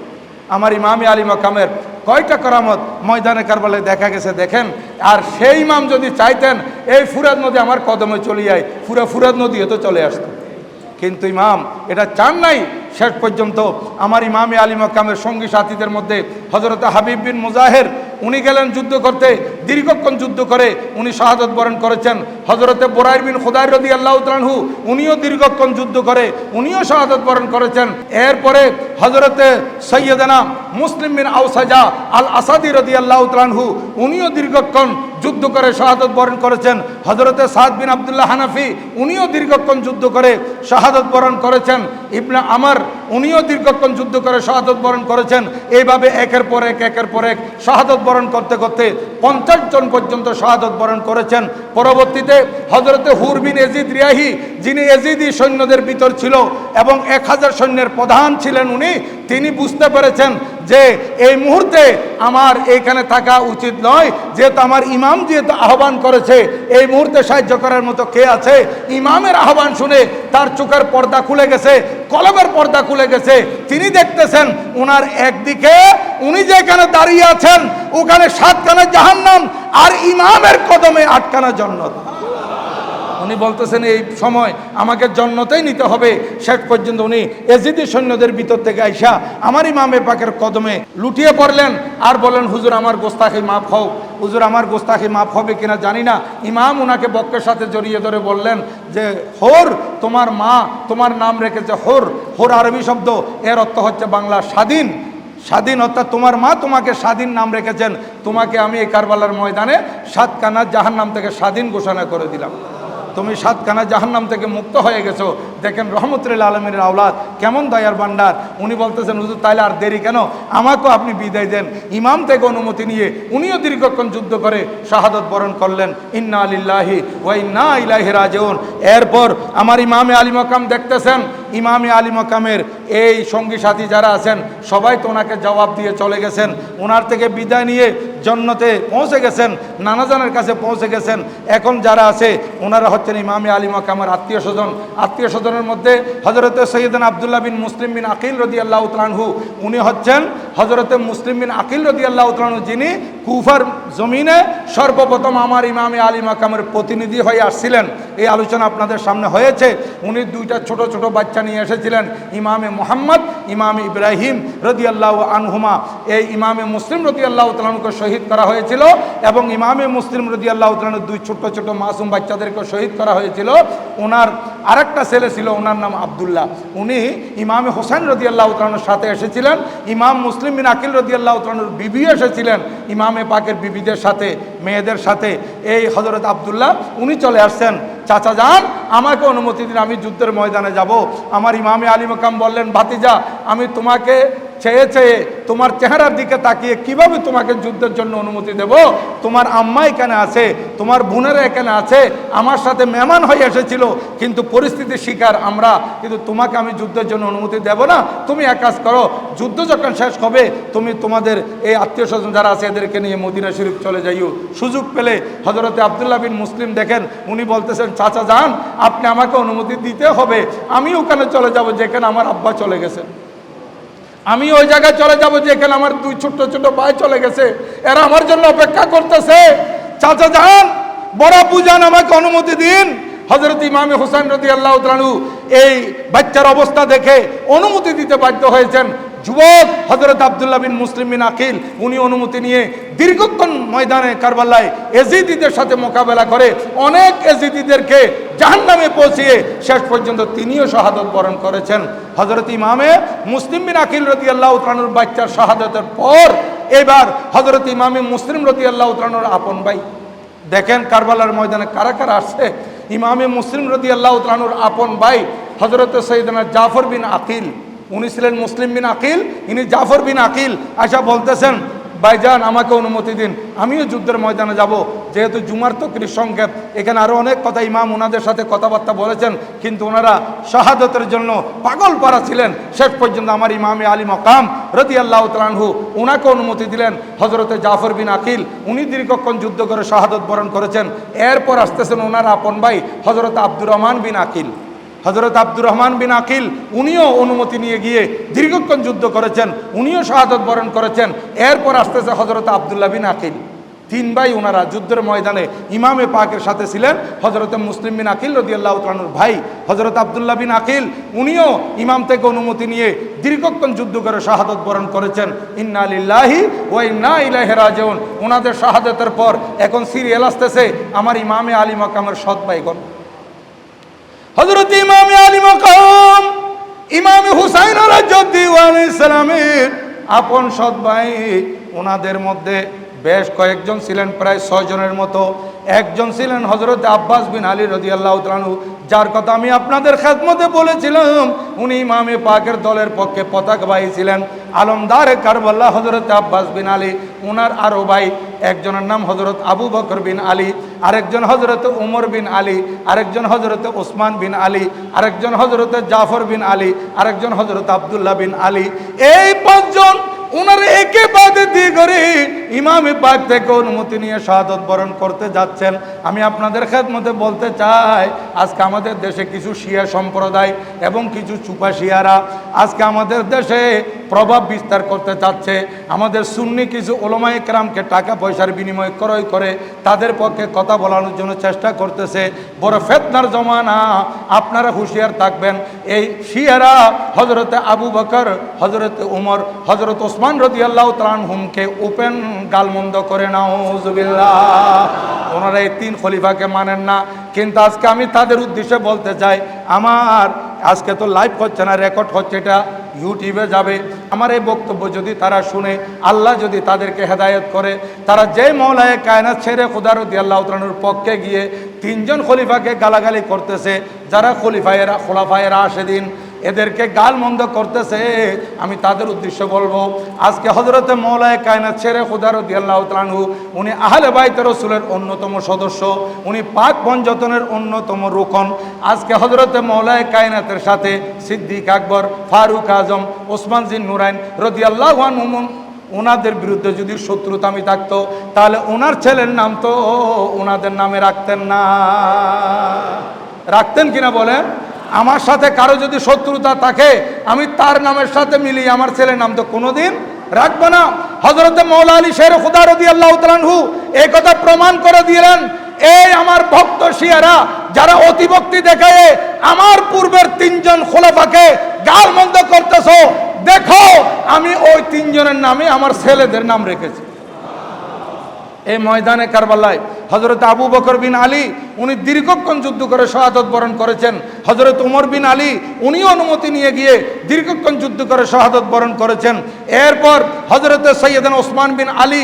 আমার ইমামে আলী মাকামের কয়টা করামত ময়দানে কারবালায় দেখা গেছে দেখেন। আর সেই ইমাম যদি চাইতেন এই ফুরাত নদী আমার কদমে চলে যায়, ফুরাত নদী তো চলে আসতো, কিন্তু ইমাম এটা চান নাই। শেষ পর্যন্ত আমার ইমামে আলী মাকামের সঙ্গী সাথীদের মধ্যে হযরত হাবিব বিন মুজাহির, উনি গেলেন যুদ্ধ করতে, দীর্ঘক্ষণ যুদ্ধ করে উনি শাহাদত বরণ করেছেন। হযরতে বুরাইর বিন খুদাইর রাদিয়াল্লাহু তাআলা আনহু, উনিও দীর্ঘক্ষণ যুদ্ধ করে উনিও শাহাদত বরণ করেছেন। এরপরে হযরতে সৈয়দনা মুসলিম বিন আওসাজা আল আসাদি রাদিয়াল্লাহু তাআলা আনহু, উনিও দীর্ঘক্ষণ যুদ্ধ করে শাহাদত বরণ করেছেন। হযরতে সাদ বিন আব্দুল্লাহ হানাফি, উনিও দীর্ঘক্ষণ যুদ্ধ করে শাহাদত বরণ করেছেন। ইবনে আমর, উনিও দীর্ঘক্ষণ যুদ্ধ করে শাহাদত বরণ করেছেন। এইভাবে একের পর এক একের পর এক শাহাদত বরণ করতে করতে 50 জন পর্যন্ত শাহাদত বরণ করেছেন। পরবর্তীতে হযরতে হুর বিন ইয়াজিদ রিয়াহি, যিনি এজিদি সৈন্যদের ভিতর ছিল এবং 1000 সৈন্যের প্রধান ছিলেন, তিনি বুঝতে পেরেছেন যে এই মুহূর্তে আমার এইখানে থাকা উচিত নয়, যেহেতু আমার ইমাম যেহেতু আহ্বান করেছে, এই মুহূর্তে সাহায্য করার মতো কে আছে। ইমামের আহ্বান শুনে তার চোখের পর্দা খুলে গেছে, কলবের পর্দা খুলে গেছে। তিনি দেখতেছেন ওনার একদিকে উনি যেখানে দাঁড়িয়ে আছেন ওখানে 7খানা জাহান্নাম আর ইমামের কদমে 8খানা জান্নাত। উনি বলতেছেন এই সময় আমাকে জান্নাতেই নিতে হবে। শেষ পর্যন্ত উনি এজিদি সৈন্যদের ভিতর থেকে আইসা আমার ইমামে পাকের কদমে লুটিয়ে পড়লেন আর বলেন, হুজুর আমার গোস্তাখি মাফ হোক, হুজুর আমার গোস্তাখি মাফ হবে কিনা জানি না। ইমাম ওনাকে বক্ষের সাথে জড়িয়ে ধরে বললেন যে হোর, তোমার মা তোমার নাম রেখেছে হোর। হোর আরবি শব্দ, এর অর্থ হচ্ছে বাংলা স্বাধীন। স্বাধীন অর্থাৎ তোমার মা তোমাকে স্বাধীন নাম রেখেছেন, তোমাকে আমি এই কারবালার ময়দানে 7খানা জাহান্নাম থেকে স্বাধীন ঘোষণা করে দিলাম। তুমি 7খানা জাহান্নাম থেকে মুক্ত হয়ে গেছো। দেখেন রহমতুল আলমীর আওলাদ কেমন দয়ার ভান্ডার। উনি বলতেছেন হুজুর তাইলে আর দেরি কেন, আমাকেও আপনি বিদায় দেন। ইমাম থেকে অনুমতি নিয়ে উনিও দীর্ঘক্ষণ যুদ্ধ করে শাহাদত বরণ করলেন। ইন্না লিল্লাহি ওয়া ইন্না ইলাইহি রাজিউন। এরপর আমার ইমামে আলী মাকাম দেখতেছেন, ইমামে আলী মাকামের এই সঙ্গী সাথী যারা আছেন সবাই তো ওনাকে জবাব দিয়ে চলে গেছেন। ওনার থেকে বিদায় নিয়ে জন্নতে পৌঁছে গেছেন, নানাজানের কাছে পৌঁছে গেছেন। এখন যারা আছে ওনারা হচ্ছেন ইমামে আলী মাকামের আত্মীয় স্বজন। আত্মীয় স্বজনের মধ্যে হজরতে সৈয়দনা আব্দুল্লাহ বিন মুসলিম বিন আকিল রাদিয়াল্লাহু তাআলা আনহু, উনি হচ্ছেন হজরতে মুসলিম বিন আকিল রাদিয়াল্লাহু তাআলা আনহু, যিনি কুফার জমিনে সর্বপ্রথম আমার ইমামে আলী মাকামের প্রতিনিধি হয়ে আসছিলেন। এই আলোচনা আপনাদের সামনে হয়েছে। উনি দুইটা ছোট ছোট বাচ্চা নিয়ে এসেছিলেন, ইমামে মুহাম্মদ, ইমামে ইব্রাহিম রাদিয়াল্লাহু আনহুমা। এই ইমামে মুসলিম রাদিয়াল্লাহু তাআলা আনহুকে শহীদ করা হয়েছিল এবং ইমামে মুসলিম রাদিয়াল্লাহু তাআলা আনহু দুই ছোট ছোট মাসুম বাচ্চাদেরকে শহীদ করা হয়েছিল। ওনার আরেকটা ছেলে ছিল, ওনার নাম আব্দুল্লাহ। উনি ইমামে হোসেন রাদিয়াল্লাহু তাআলা আনহুর সাথে এসেছিলেন। ইমাম মুসলিম বিন আকিল রাদিয়াল্লাহু তাআলা আনহুর বিবি এসেছিলেন ইমামে পাকের বিবিদের সাথে, মেয়েদের সাথে। এই হযরত আব্দুল্লাহ উনি চলে আসছেন, চাচা যান আমাকে অনুমতি দিন, আমি যুদ্ধের ময়দানে যাব। আমার ইমামে আলী মাকাম বললেন, ভাতিজা আমি তোমাকে চেয়ে চেয়ে তোমার চেহারার দিকে তাকিয়ে কিভাবে তোমাকে যুদ্ধের জন্য অনুমতি দেব? তোমার আম্মা এখানে আছে, তোমার বোনেরা এখানে আছে, আমার সাথে মেহমান হয়ে এসেছিল, কিন্তু পরিস্থিতির শিকার আমরা, কিন্তু তোমাকে আমি যুদ্ধের জন্য অনুমতি দেব না। তুমি এক কাজ করো, যুদ্ধ যখন শেষ হবে তুমি তোমাদের এই আত্মীয় স্বজন যারা আছে এদেরকে নিয়ে মদিনা শরীফ চলে যাইও। সুযোগ পেলে হযরতে আব্দুল্লাহ বিন মুসলিম দেখেন উনি বলতেছেন, চাচা যান আপনি আমাকে অনুমতি দিতে হবে, আমি ওখানে চলে যাব যেখানে আমার আব্বা চলে গেছে, আমি ওই জায়গায় চলে যাব যেখানে আমার দুই ছোট ছোট ভাই চলে গেছে, এরা আমার জন্য অপেক্ষা করতেছে। চাচা যান, বড় পূজান, আমাকে অনুমতি দিন। হযরত ইমামে হোসেন রাদিয়াল্লাহু তাআলা আনহু এই বাচ্চার অবস্থা দেখে অনুমতি দিতে বাধ্য হয়েছেন। যুবক হযরত আব্দুল্লাহ বিন মুসলিম বিন আকিল উনি অনুমতি নিয়ে দীর্ঘক্ষণ ময়দানে কারবালায় এজিদিদের সাথে মোকাবেলা করে অনেক এজিদিদেরকে জাহান্নামে পৌঁছিয়ে শেষ পর্যন্ত তিনিও শাহাদত বরণ করেছেন। হযরত ইমামে মুসলিম বিন আকিল রাদিয়াল্লাহু তাআলা আনহুর বাচ্চার শাহাদাতের পর এবার হযরত ইমামে মুসলিম রাদিয়াল্লাহু তাআলা আনহুর আপন ভাই, দেখেন কারবালার ময়দানে কারা কারা আসছে। ইমামে মুসলিম রাদিয়াল্লাহু তাআলা আনহুর আপন ভাই হযরত সৈয়দনা জাফর বিন আকিল, উনি ছিলেন মুসলিম বিন আকিল, ইনি জাফর বিন আকিল। আশা বলতেছেন, ভাইজান আমাকে অনুমতি দিন, আমিও যুদ্ধের ময়দানে যাব। যেহেতু জুমার তকরির সংক্ষেপ, এখানে আরও অনেক কথা ইমাম ওনাদের সাথে কথাবার্তা বলেছেন, কিন্তু ওনারা শাহাদতের জন্য পাগল পারা ছিলেন। শেষ পর্যন্ত আমার ইমামে আলী মাকাম রাদিয়াল্লাহু তাআলা আনহু ওনাকে অনুমতি দিলেন। হযরতে জাফর বিন আকিল উনি দীর্ঘক্ষণ যুদ্ধ করে শাহাদত বরণ করেছেন। এরপর আসতেছেন ওনার আপন ভাই হযরত আব্দুর রহমান বিন আকিল। হযরত আব্দুর রহমান বিন আকিল উনিও অনুমতি নিয়ে গিয়ে দীর্ঘক্ষণ যুদ্ধ করেছেন, উনিও শাহাদত বরণ করেছেন। এরপর আসতেছে হযরত আব্দুল্লাহ বিন আকিল। তিন ভাই ওনারা যুদ্ধের ময়দানে ইমামে পাকের সাথে ছিলেন। হযরতে মুসলিম বিন আকিল রাদিয়াল্লাহু তাআলা আনহুর ভাই হযরত আব্দুল্লাহ বিন আকিল উনিও ইমাম থেকে অনুমতি নিয়ে দীর্ঘক্ষণ যুদ্ধ করে শাহাদত বরণ করেছেন। ইন্না লিল্লাহি ওয়া ইন্না ইলাইহি রাজিউন। ওনাদের শাহাদাতের পর এখন সিরিয়াল আসতেছে আমার ইমামে আলী মাকামের সৎ ভাইগণ, হযরত ইমামে আলী মাকাম ইমামে হুসাইন আলাইহিস সালামের আপন সৎ ভাই। ওনাদের মধ্যে বেশ কয়েকজন ছিলেন, প্রায় 6 জনের মতো। একজন ছিলেন হযরত আব্বাস বিন আলী রাদিয়াল্লাহু তাআলা আনহু, যার কথা আমি আপনাদের খেদমতে বলেছিলাম। উনি ইমামে পাকের দলের পক্ষে পতাকাবাহী ছিলেন। আলমদার কারবালা হযরত আব্বাস বিন আলী। ওনার আরো ভাই, একজনের নাম হযরত আবু বকর বিন আলী, আরেকজন হযরত উমর বিন আলী, আরেকজন হযরত ওসমান বিন আলী, আরেকজন হযরত জাফর বিন আলী, আরেকজন হযরত আব্দুল্লাহ বিন আলী। এই 5 জন ওনারা একে বাদে দিয়ে করে ইমামে পাক থেকে অনুমতি নিয়ে শাহাদত বরণ করতে যাচ্ছেন। আমি আপনাদের খেদমতে বলতে চাই, আজকে আমাদের দেশে কিছু শিয়া সম্প্রদায় এবং কিছু চুপা শিয়ারা আজকে আমাদের দেশে প্রভাব বিস্তার করতে চাচ্ছে। আমাদের সুন্নি কিছু ওলামায়ে কেরামকে টাকা পয়সার বিনিময়ে ক্রয় করে তাদের পক্ষে কথা বলানোর জন্য চেষ্টা করতেছে। বড় ফিতনার জমানা, আপনারা হুঁশিয়ার থাকবেন। এই শিয়ারা হযরতে আবু বকর, হযরতে উমর, হযরত ওসমান রাদিয়াল্লাহু তাআলা আনহুমকে ওপেন গালমন্দ করে, নাউযুবিল্লাহ। ওনারা এই 3 খলিফাকে মানেন না। কিন্তু আজকে আমি তাদের উদ্দেশ্যে বলতে চাই, আমার আজকে তো লাইভ হচ্ছে না, রেকর্ড হচ্ছে, এটা ইউটিউবে যাবে। আমার এই বক্তব্য যদি তারা শুনে, আল্লাহ যদি তাদেরকে হেদায়েত করে, তারা যে মওলায়ে কায়নাত ছেড়ে খোদা রাদিয়াল্লাহু তাআলার পক্ষে গিয়ে তিনজন খলিফাকে গালাগালি করতেছে, যারা খোলাফায়ে রাশেদিন, এদেরকে গালমন্দ করতেছে, আমি তাদের উদ্দেশ্য বলবো, আজকে হযরতে মওলায়ে কায়নাত ছেড়ে খোদা রাদিয়াল্লাহু তাআলা আনহু, উনি আহলে বাইত রাসূলের অন্যতম সদস্য, উনি পাক পঞ্জতনের অন্যতম রুকন। আজকে হযরতে মওলায়ে কায়নাতের সাথে সিদ্দিক আকবর, ফারুক আজম, ওসমান জিন নুরাইন রাদিয়াল্লাহু আনহুম, ওনাদের বিরুদ্ধে যদি শত্রুতা আমি থাকতো, তাহলে ওনার ছেলের নাম তো ওনাদের নামে রাখতেন না। রাখতেন কিনা বলেন? আমার সাথে কারো যদি শত্রুতা থাকে, আমি তার নামের সাথে মিলিয়ে আমার ছেলের নাম তো কোনোদিন রাখবো না। হযরতে মওলা আলী শের খুদা রাদিয়াল্লাহু তাআলা আনহু এই কথা প্রমাণ করে দিলেন। এই আমার ভক্ত শিয়ারা যারা অতিভক্তি দেখায় আমার পূর্বের তিনজন খোলাফাকে গালমন্দ করতেছো, দেখো আমি ওই তিনজনের নামে আমার ছেলেদের নাম রেখেছি। এই ময়দানে কারবালায় হযরত আবু বকর বিন আলী, উনি দীর্ঘক্ষণ যুদ্ধ করে শাহাদাত বরণ করেছেন। হযরত উমর বিন আলী, উনিও অনুমতি নিয়ে গিয়ে দীর্ঘক্ষণ যুদ্ধ করে শাহাদাত বরণ করেছেন। এরপর হযরত সৈয়দনা ওসমান বিন আলী,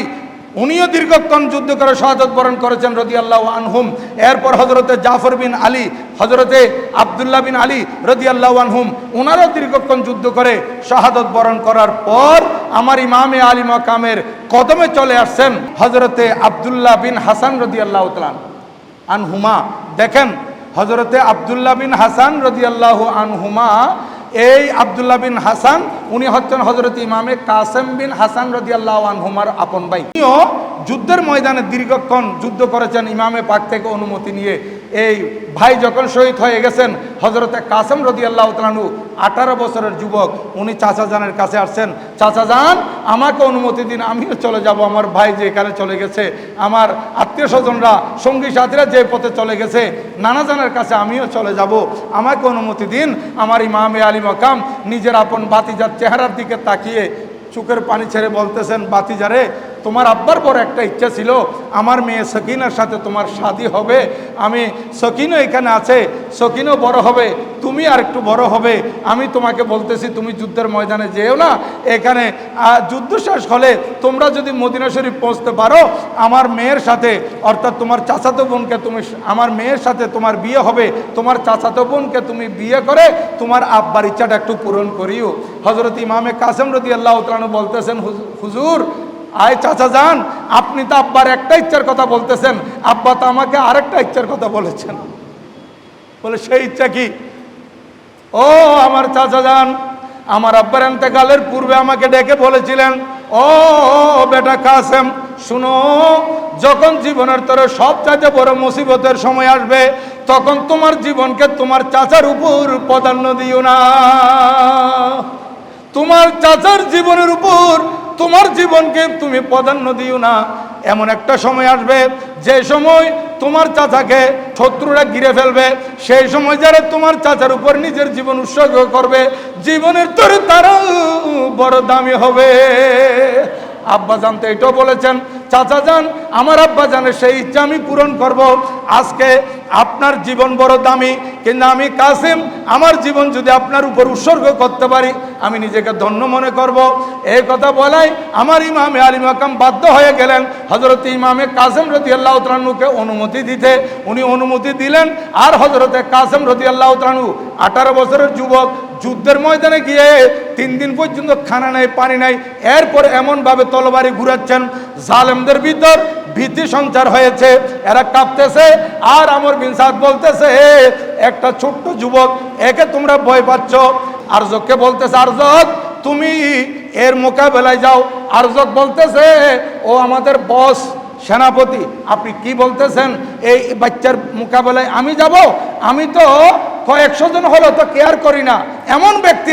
উনিও দীর্ঘক্ষণ যুদ্ধ করে শাহাদাত বরণ করেছেন রাদিয়াল্লাহু আনহুম। এরপর হযরতে জাফর বিন আলী, হযরতে আব্দুল্লাহ বিন আলী রাদিয়াল্লাহু আনহুম, ওনারাও দীর্ঘক্ষণ যুদ্ধ করে শাহাদাত বরণ করার পর আমার ইমামে আলী মাকামের কদমে চলে আসছেন হযরতে আব্দুল্লাহ বিন হাসান রাদিয়াল্লাহু তাআলা আনহুমা। দেখেন হযরতে আব্দুল্লাহ বিন হাসান রাদিয়াল্লাহু আনহুমা, এই আব্দুল্লাহ বিন হাসান উনি হচ্ছেন হযরত ইমামে কাসেম বিন হাসান রাদিয়াল্লাহু আনহুমার আপন ভাই। উনিও যুদ্ধের ময়দানে দীর্ঘক্ষণ যুদ্ধ করেছেন ইমামে পাক থেকে অনুমতি নিয়ে। এই ভাই যখন শহীদ হয়ে গেছেন, হযরতে কাসেম রাদিয়াল্লাহু তাআলা আনহু 18 বছরের যুবক, উনি চাচা জানের কাছে আসছেন, চাচা জান আমাকে অনুমতি দিন, আমিও চলে যাব, আমার ভাই যে এখানে চলে গেছে, আমার আত্মীয় স্বজনরা সঙ্গী সাথীরা যে পথে চলে গেছে, নানা জানের কাছে আমিও চলে যাব, আমাকে অনুমতি দিন। আমার ইমামে আলী মাকাম নিজের আপন ভাতিজার চেহারার দিকে তাকিয়ে চোখের পানি ছেড়ে বলতেছেন, ভাতিজারে তোমার আব্বার বড় একটা ইচ্ছা ছিল, আমার মেয়ে সকিনার সাথে তোমার শাদী হবে। আমি সকিনও এখানে আছে, সকিনও বড় হবে, তুমি আর একটু বড় হবে। আমি তোমাকে বলতেছি তুমি যুদ্ধের ময়দানে যেও না, এখানে যুদ্ধ শেষ হলে তোমরা যদি মদিনা শরীফ পৌঁছতে পারো, আমার মেয়ের সাথে অর্থাৎ তোমার চাচাতো বোনকে আমার মেয়ের সাথে তোমার বিয়ে হবে, তোমার চাচাতো বোনকে তুমি বিয়ে করে তোমার আব্বার ইচ্ছাটা একটু পূরণ করিও। হযরত ইমামে কাসেম রাদিয়াল্লাহু তাআলা বলতেছেন, হুজুর আয় চাচা যান, আপনি তো আব্বার একটা ইচ্ছার কথা বলতেছেন, আব্বা তো আমাকে আরেকটা ইচ্ছার কথা বলেছেন। বলে সেই ইচ্ছা কি? ও আমার চাচা যান, আমার আব্বার ইন্তেকালের পূর্বে আমাকে ডেকে বলেছিলেন, ও বেটা কাসেম শুনো, যখন জীবনের তোর সবচাইতে বড় মুসিবতের সময় আসবে, তখন তোমার জীবনকে তোমার চাচার উপর প্রাধান্য দিও না। তোমার চাচার জীবনের উপর তোমার জীবনকে তুমি প্রাধান্য দিও না। এমন একটা সময় আসবে যে সময় তোমার চাচাকে শত্রুরা ঘিরে ফেলবে, সেই সময় যারা তোমার চাচার উপর নিজের জীবন উৎসর্গ করবে, জীবনের তোর তারা বড় দামি হবে। আব্বা জান তো এটাও বলেছেন, চাচা যান আমার আব্বা জানে সেই ইচ্ছা আমি পূরণ করব। আজকে আপনার জীবন বড় দামি, কিন্তু আমি কাসেম আমার জীবন যদি আপনার উপর উৎসর্গ করতে পারি আমি নিজেকে ধন্য মনে করব। এই কথা বলাই আমার ইমামে আলী মাকাম বাধ্য হয়ে গেলেন হযরত ইমামে কাসেম রাদিয়াল্লাহু তাআলা আনহুকে অনুমতি দিতে। উনি অনুমতি দিলেন, আর হযরতে কাসেম রাদিয়াল্লাহু তাআলা আনহু 18 বছরের যুবক যুদ্ধের ময়দানে গিয়ে 3 দিন পর্যন্ত খানা নাই, পানি নাই, এরপর এমনভাবে তলবারি ঘুরাচ্ছেন, জালেমদের ভিতর ভীতি সঞ্চার হয়েছে, এরা কাঁপতেছে। আর আমর বিন সাদ বলতেছে, একটা ছোট্ট যুবক, একে তোমরা ভয় পাচ্ছ। আরজককে বলতেছে, আরজক তুমি এর মোকাবেলায় যাও। আরজক বলতেছে, ও আমাদের বস সেনাপতি, আপনি কি বলতেছেন, এই বাচ্চার মোকাবেলায় আমি যাব? আমি তো কয়েকশো জন হলো তো কেয়ার করি না, এমন ব্যক্তি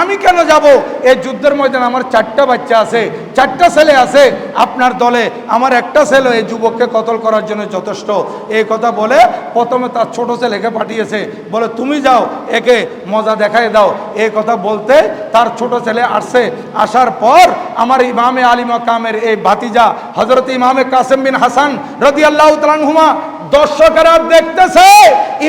আমি কেন যাব? এই যুদ্ধের ময়দানে আমার 4টা বাচ্চা আছে, 4টা ছেলে আছে, আপনার দলে আমার একটা ছেলে এই যুবককে কতল করার জন্য যথেষ্ট। এই কথা বলে প্রথমে তার ছোট ছেলেকে পাঠিয়েছে, বলে তুমি যাও একে মজা দেখাই দাও। এই কথা বলতে তার ছোট ছেলে আসছে। আসার পর আমার ইমামে আলী মাকামের এই ভাতিজা হযরত ইমামে কাসেম বিন হাসান রাদিয়াল্লাহু তাআলা আনহুমা দর্শকেরা দেখতেছে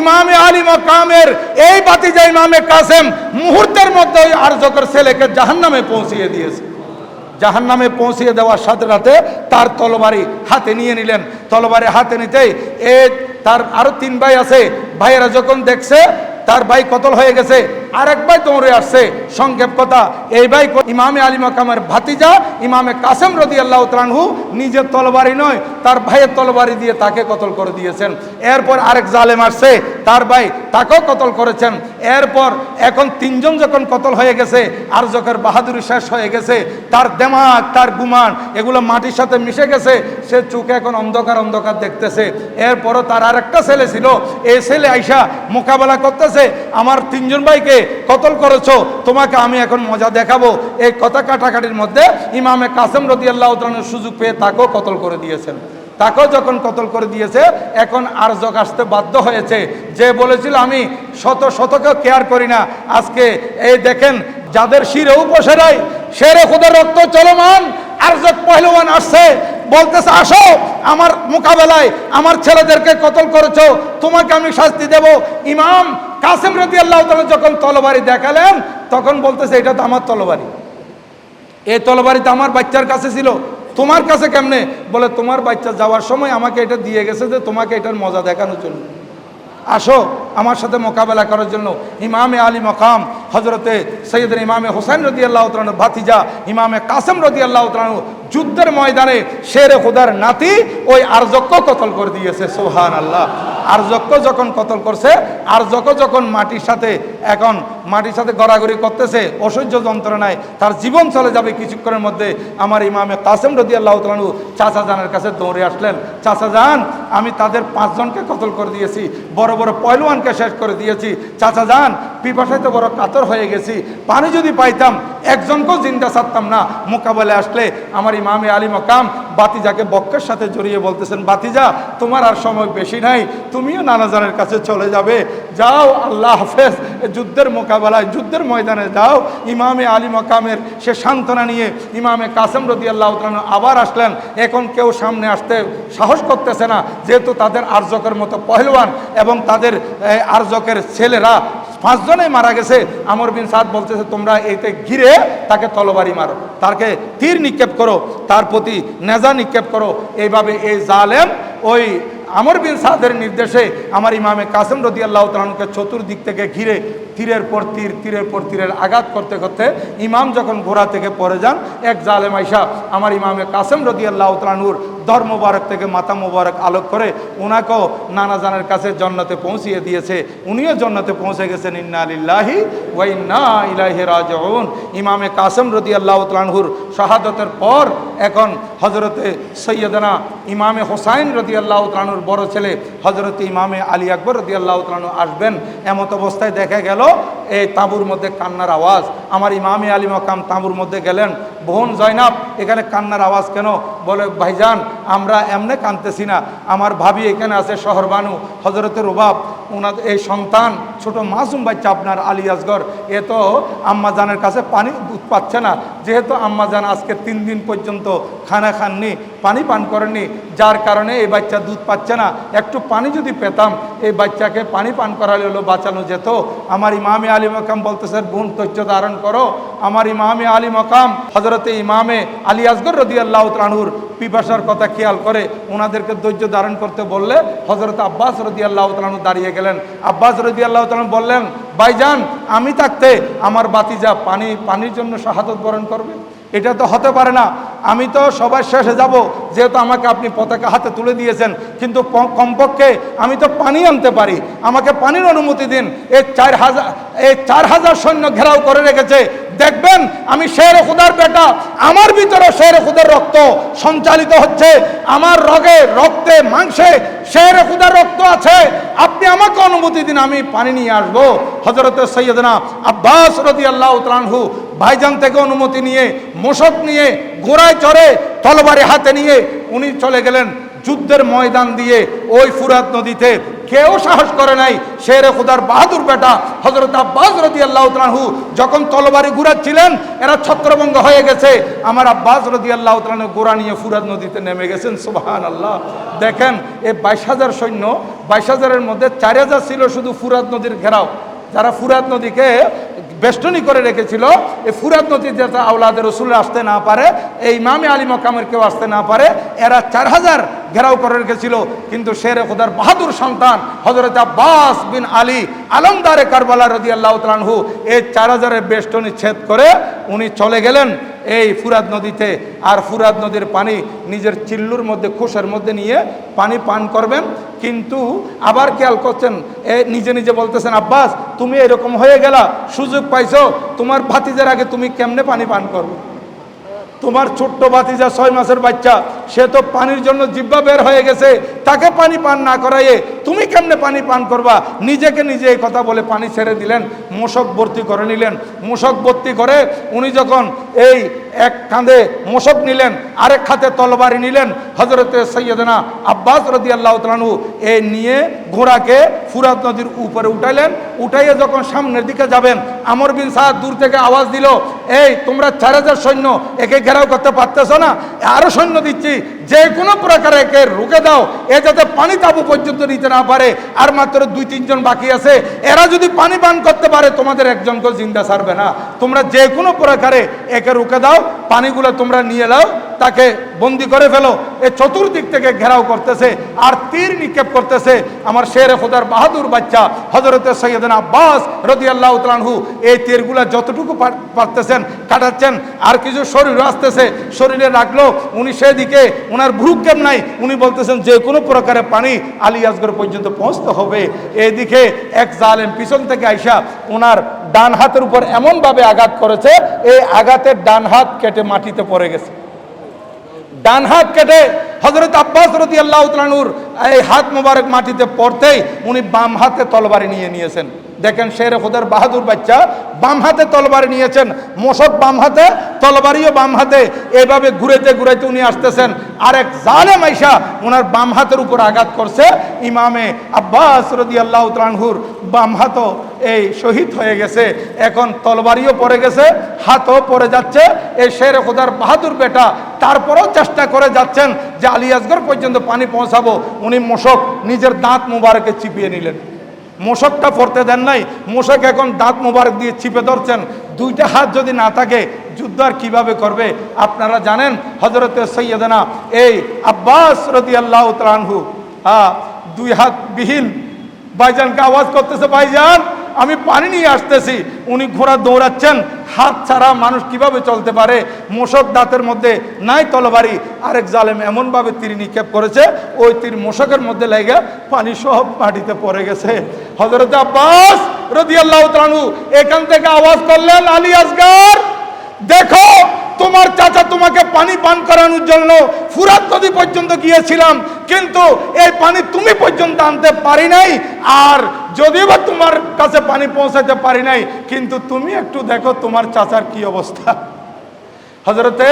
ইমামে আলী মাকামের এই ভাতিজা ইমামে কাসেম মুহূর্তের মধ্যে ওই আরজকের ছেলেকে জাহান্নামে পৌঁছিয়ে দিয়েছে। জাহান্নামে পৌঁছিয়ে দেওয়ার সাথে সাথে তার তলবারি হাতে নিয়ে নিলেন। তলবারি হাতে নিতেই তার আরো 3 ভাই আছে, ভাইয়েরা যখন দেখছে তার ভাই কতল হয়ে গেছে, আরেক ভাই দৌড়ে আসছে। সংক্ষেপ কথা, এই ভাই ইমামে আলী মাকামের ভাতিজা ইমামে কাসেম রাদিয়াল্লাহু তাআলা আনহু নিজের তলবারি নয়, তার ভাইয়ের তলবারি দিয়ে তাকে কতল করে দিয়েছেন। এরপর আরেক জালেম আসছে, তার ভাই তাকেও কতল করেছেন। এরপর এখন 3 জন যখন কতল হয়ে গেছে, আরজকের বাহাদুরি শেষ হয়ে গেছে, তার দেমাগ তার গুমান এগুলো মাটির সাথে মিশে গেছে, সে চোখে এখন অন্ধকার অন্ধকার দেখতেছে। এরপরও তার আরেকটা ছেলে ছিল, এই ছেলে আইসা মোকাবেলা করতেছে, আমার 3 জন ভাইকে কতল করেছো, তোমাকে আমি এখন মজা দেখাবো। এই কথা কাটাকাটির মধ্যে ইমামে কাসেম রাদিয়াল্লাহু তাআলার সুযোগ পেয়ে তাকেও কতল করে দিয়েছেন। তাকেও যখন কতল করে দিয়েছে, এখন আরজক আসতে বাধ্য হয়েছে। যে বলেছিল আমি শতকে কেয়ার করি না, আজকে এই দেখেন যাদের শিরেও বসে নাই, শেরে খুদের রক্ত চলমান, আরজক পহলওয়ান আসছে, বলতেছে আসো আমার মোকাবেলায়, আমার ছেলেদেরকে কতল করেছো, তোমাকে আমি শাস্তি দেব। ইমাম কাসেম রাদিয়াল্লাহু তাআলা যখন তলবারি দেখালেন, তখন বলতেছে এটা তো আমার তলবারি, এই তলবারি তো আমার বাচ্চার কাছে ছিল, তোমার কাছে কেমনে? বলে তোমার বাচ্চা যাওয়ার সময় আমাকে এটা দিয়ে গেছে যে তোমাকে এটার মজা দেখানোর জন্য, আসো আমার সাথে মোকাবেলা করার জন্য। ইমামে আলী মাকাম হজরতে সৈয়দনা ইমামে হোসেন রাদিয়াল্লাহু তাআলা ভাতিজা ইমামে কাসেম রাদিয়াল্লাহু তাআলা যুদ্ধের ময়দানে শেরে খুদার নাতি ওই আরজককে কতল করে দিয়েছে। সুবহানাল্লাহ। আরজককে যখন কতল করছে, আরজকও যখন মাটির সাথে এখন মাটির সাথে গড়াগড়ি করতেছে, অসহ্য যন্ত্রণায় তার জীবন চলে যাবে কিছুক্ষণের মধ্যে, আমার ইমামে কাসেম রাদিয়াল্লাহু তাআলা চাচা জানের কাছে দৌড়ে আসলেন। চাচা জান, আমি তাদের 5 জনকে কতল করে দিয়েছি, বড় বড় পহলওয়ানকে শেষ করে দিয়েছি। চাচা জান, পিপাসায় তো বড় কাতর হয়ে গেছি, পানি যদি পাইতাম একজনকেও জিন্দা ছাড়তাম না। মোকাবেলায় আসলে আমার ইমামে আলী মাকাম বাতিজাকে বক্কের সাথে জড়িয়ে বলতেছেন, বাতিজা তোমার আর সময় বেশি নাই, তুমিও নানাজানের কাছে চলে যাবে, যাও আল্লাহ হাফেজ। যুদ্ধের মোকাবেলায় যুদ্ধের ময়দানে যাও। ইমামে আলী মাকামের সে সান্ত্বনা নিয়ে ইমামে কাসেম রাদিয়াল্লাহু তাআলা আবার আসলেন। এখন কেউ সামনে আসতে সাহস করতেছে না, যেহেতু তাদের আরজকের মতো পহলওয়ান এবং তাদের আরজকের ছেলেরা 5 জনে মারা গেছে। আমর বিন সাদ বলতেছে তোমরা এইতে ঘিরে তাকে তলবারি মারো, তাকে তীর নিক্ষেপ করো, তার প্রতি নেজা নিক্ষেপ করো। এইভাবে এই জালেম ওই আমর বিন সাদের নির্দেশে আমার ইমামে কাসেম রাদিয়াল্লাহু তাআলাকে চতুর্দিক থেকে ঘিরে তীরের পর তীর তীরের পর তীরের আঘাত করতে করতে ইমাম যখন ঘোড়া থেকে পড়ে যান, এক জালেম আইসা আমার ইমামে কাসেম রাদিয়াল্লাহু তাআলার ধর মোবারক থেকে মাথা মোবারক আলোক করে ওনাকেও নানা জানের কাছে জান্নাতে পৌঁছিয়ে দিয়েছে। উনিও জান্নাতে পৌঁছে গেছেন। ইন্না লিল্লাহি ওয়া ইন্না ইলাইহি রাজিউন। ইমামে কাসেম রাদিয়াল্লাহু তাআলার শাহাদাতের পর এখন হযরতে সৈয়দনা ইমামে হোসাইন রাদিয়াল্লাহু তাআলার বড় ছেলে হযরতে ইমামে আলী আকবর রাদিয়াল্লাহু তাআলা আসবেন। এমত অবস্থায় দেখা গেল এই তাঁবুর মধ্যে কান্নার আওয়াজ। আমার ইমামে আলী মাকাম তাঁবুর মধ্যে গেলেন, বোন জয়নাব এখানে কান্নার আওয়াজ কেন? বলে ভাইজান আমরা এমনে কাঁদতেছি না, আমার ভাবি এখানে আছে শহরবানু হজরতের রুবাব, ওনাদের এই সন্তান ছোট মাসুম বাচ্চা আপনার আলী আসগর, এ তো আম্মাজানের কাছে পানি দুধ পাচ্ছে না, যেহেতু আম্মাজান আজকে 3 দিন পর্যন্ত খানা খাননি, পানি পান করেননি, যার কারণে এই বাচ্চা দুধ পাচ্ছে না। একটু পানি যদি পেতাম এই বাচ্চাকে পানি পান করালে হলো বাঁচানো যেত। আমার ইমামে আলী মাকাম বলতেছে বোন ধৈর্য ধারণ করো। আমার ইমামে আলী মাকাম হজরতে ইমামে আলী আসগর রাদিয়াল্লাহু তাআলার পিপাসার কথা খেয়াল করে ওনাদেরকে ধৈর্য ধারণ করতে বললে হজরত আব্বাস রাদিয়াল্লাহু তাআলা দাঁড়িয়ে গেলেন। আব্বাস রাদিয়াল্লাহু তাআলা বললেন, ভাইজান আমি থাকতে আমার বাতিজা পানির জন্য শাহাদত বরণ করবে? এটা তো হতে পারে না, আমি তো সবার শেষে যাব, যেহেতু আমাকে আপনি পতাকা হাতে তুলে দিয়েছেন, কিন্তু কমপক্ষে আমি তো পানি আনতে পারি, আমাকে পানির অনুমতি দিন। এই 4000 সৈন্য ঘেরাও করে রেখেছে, দেখবেন আমি শেরে খুদার বেটা, আমার ভিতরে শেরে খুদার রক্ত সঞ্চালিত হচ্ছে, আমার রক্তে মাংসে শেরে খুদার রক্ত আছে, আপনি আমাকে অনুমতি দিন, আমি পানি নিয়ে আসবো। হযরত সৈয়দনা আব্বাস রাদিয়াল্লাহু তাআলা আনহু ভাইজান থেকে অনুমতি নিয়ে মোশক নিয়ে ঘোড়ায় চড়ে তলবারি হাতে নিয়ে উনি চলে গেলেন যুদ্ধের ময়দান দিয়ে ওই ফুরাত নদীতে কেউ সাহস করে নাই। শেরে খুদার বাহাদুর বেটা হযরত আব্বাস রাদিয়াল্লাহু তাআলা আনহু যখন তলবারি ঘুরাচ্ছিলেন, এরা ছত্রভঙ্গ হয়ে গেছে, আমার আব্বাস রাদিয়াল্লাহু তাআলা আনহু ঘোড়া নিয়ে ফুরাত নদীতে নেমে গেছেন। সুবহানাল্লাহ। দেখেন এই 22,000 সৈন্য, 22,000-এর মধ্যে 4,000 ছিল শুধু ফুরাত নদীর ঘেরাও, যারা ফুরাত নদীকে বেষ্টনী করে রেখেছিল। এই ফুরাত নদী যাতে আওলাদে রসুল আসতে না পারে, এই ইমামে আলী মকামের কেউ আসতে না পারে, এরা 4,000 ঘেরাও করে রেখেছিল। কিন্তু শেরে খুদার বাহাদুর সন্তান হযরত আব্বাস বিন আলী আলমদারে কারবালা রাদিয়াল্লাহু তাআলা আনহু এই 4,000-এর বেষ্টনী ছেদ করে উনি চলে গেলেন এই ফুরাত নদীতে। আর ফুরাত নদীর পানি নিজের চিল্লুর মধ্যে, খোসের মধ্যে নিয়ে পানি পান করবেন। কিন্তু আবার খেয়াল করছেন, নিজে নিজে বলতেছেন, আব্বাস তুমি এরকম হয়ে গেলা, সুযোগ পাইছো, তোমার ভাতিজার আগে তুমি কেমনে পানি পান করবে? তোমার ছোট্ট ভাতিজা 6 মাসের বাচ্চা, সে তো পানির জন্য জিহ্বা বের হয়ে গেছে, তাকে পানি পান না করাইয়ে তুমি কেমনে পানি পান করবা? নিজেকে নিজে এই কথা বলে পানি ছেড়ে দিলেন, মোশক ভর্তি করে নিলেন। মোশক ভর্তি করে উনি যখন এই এক কাঁধে মোশক নিলেন, আরেক হাতে তলবারি নিলেন, হযরতে সৈয়দনা আব্বাস রাদিয়াল্লাহু তাআলা আনহু এই নিয়ে ঘোড়াকে ফুরাত নদীর উপরে উঠাইলেন। উঠাইয়ে যখন সামনের দিকে যাবেন, আমর বিন সাদ দূর থেকে আওয়াজ দিল, এই তোমরা 4,000 সৈন্য, একে ঘেরাও করতে পারতেছ না, আরো সৈন্য দিচ্ছি, যে কোনো প্রকারে একে রুখে দাও, এ যাতে পানি তাবু পর্যন্ত নিতে না পারে। আর মাত্র 2-3 জন বাকি আছে, এরা যদি পানি পান করতে পারে তোমাদের একজনকে জিন্দা ছাড়বে না, তোমরা যে কোনো প্রকারে একে রুখে দাও, পানিগুলো তোমরা নিয়ে নাও, তাকে বন্দি করে ফেলো। এ চতুর্দিক থেকে ঘেরাও করতেছে আর তীর নিক্ষেপ করতেছে। আমার শেরে খুদার বাহাদুর বাচ্চা হযরতে সৈয়দনা আব্বাস রাদিয়াল্লাহু তাআলা আনহু এই তীরগুলা যতটুকু পারতেছেন কাটাচ্ছেন, আর কিছু শরীর আসতেছে, শরীরে রাখলো, উনি সেদিকে ওনার ভ্রুক্ষেপ নাই, উনি বলতেছেন যে কোনো প্রকারে পানি আলী আসগর পর্যন্ত পৌঁছতে হবে। এদিকে এক জালেম পিছন থেকে আইসা ওনার ডান হাতের উপর এমনভাবে আঘাত করেছে, এই আঘাতের ডান হাত কেটে মাটিতে পড়ে গেছে। ডান হাত কেটে হযরত আব্বাস রাদিয়াল্লাহু তাআলা আনহুর এই হাত মোবারক মাটিতে পড়তেই উনি বাম হাতে তলবারি নিয়ে নিয়েছেন। দেখেন শেরে খুদার বাহাদুর বাচ্চা বাম হাতে তলবারি নিয়েছেন, মোশক বাম হাতে, তলবারিও বাম হাতে। এইভাবে ঘুরাইতে ঘুরাইতে উনি আসতেছেন, আর এক জালেম আইসা ওনার বাম হাতের উপর আঘাত করছে। ইমামে আব্বাস রাদিয়াল্লাহু তাআলা আনহুর বাম হাতও এই শহীদ হয়ে গেছে। এখন তলবারিও পড়ে গেছে, হাতও পড়ে যাচ্ছে। এই শেরে খুদার বাহাদুর বেটা তারপরেও চেষ্টা করে যাচ্ছেন যে আলী আসগর পর্যন্ত পানি পৌঁছাবো। উনি মোশক নিজের দাঁত মুবারকে চিপিয়ে নিলেন, মোশকটা পড়তে দেন নাই, মোশক এখন দাঁত মোবারক দিয়ে চিপে ধরছেন। দুইটা হাত যদি না থাকে যুদ্ধ আর কিভাবে করবে? আপনারা জানেন হযরতে সৈয়দনা এই আব্বাস রাদিয়াল্লাহু তাআলা আনহু 2 হাত বিহীন ভাইজানকে আওয়াজ করতেছে, ভাইজান আমি পানি নিয়ে আসতেছি। উনি ঘোড়া দৌড়াচ্ছেন, হাত ছাড়া মানুষ কিভাবে চলতে পারে? মোশক দাঁতের মধ্যে নাই তলবারি। আরেক জালেম এমনভাবে তীর নিক্ষেপ করেছে, ওই তীর মোশকের মধ্যে লেগে পানি সব মাটিতে পড়ে গেছে। হযরত আব্বাস রাদিয়াল্লাহু তাআলা আনহু এখান থেকে আওয়াজ করলেন, আলী আসগর দেখো, তোমার চাচা তোমাকে পানি পান করানোর জন্য ফুরাত নদী পর্যন্ত গিয়েছিলাম, কিন্তু এই পানি তুমি পর্যন্ত আনতে পারি নাই, আর যদিও বা তোমার কাছে পানি পৌঁছাতে পারি নাই, কিন্তু তুমি একটু দেখো তোমার চাচার কি অবস্থা। হযরতে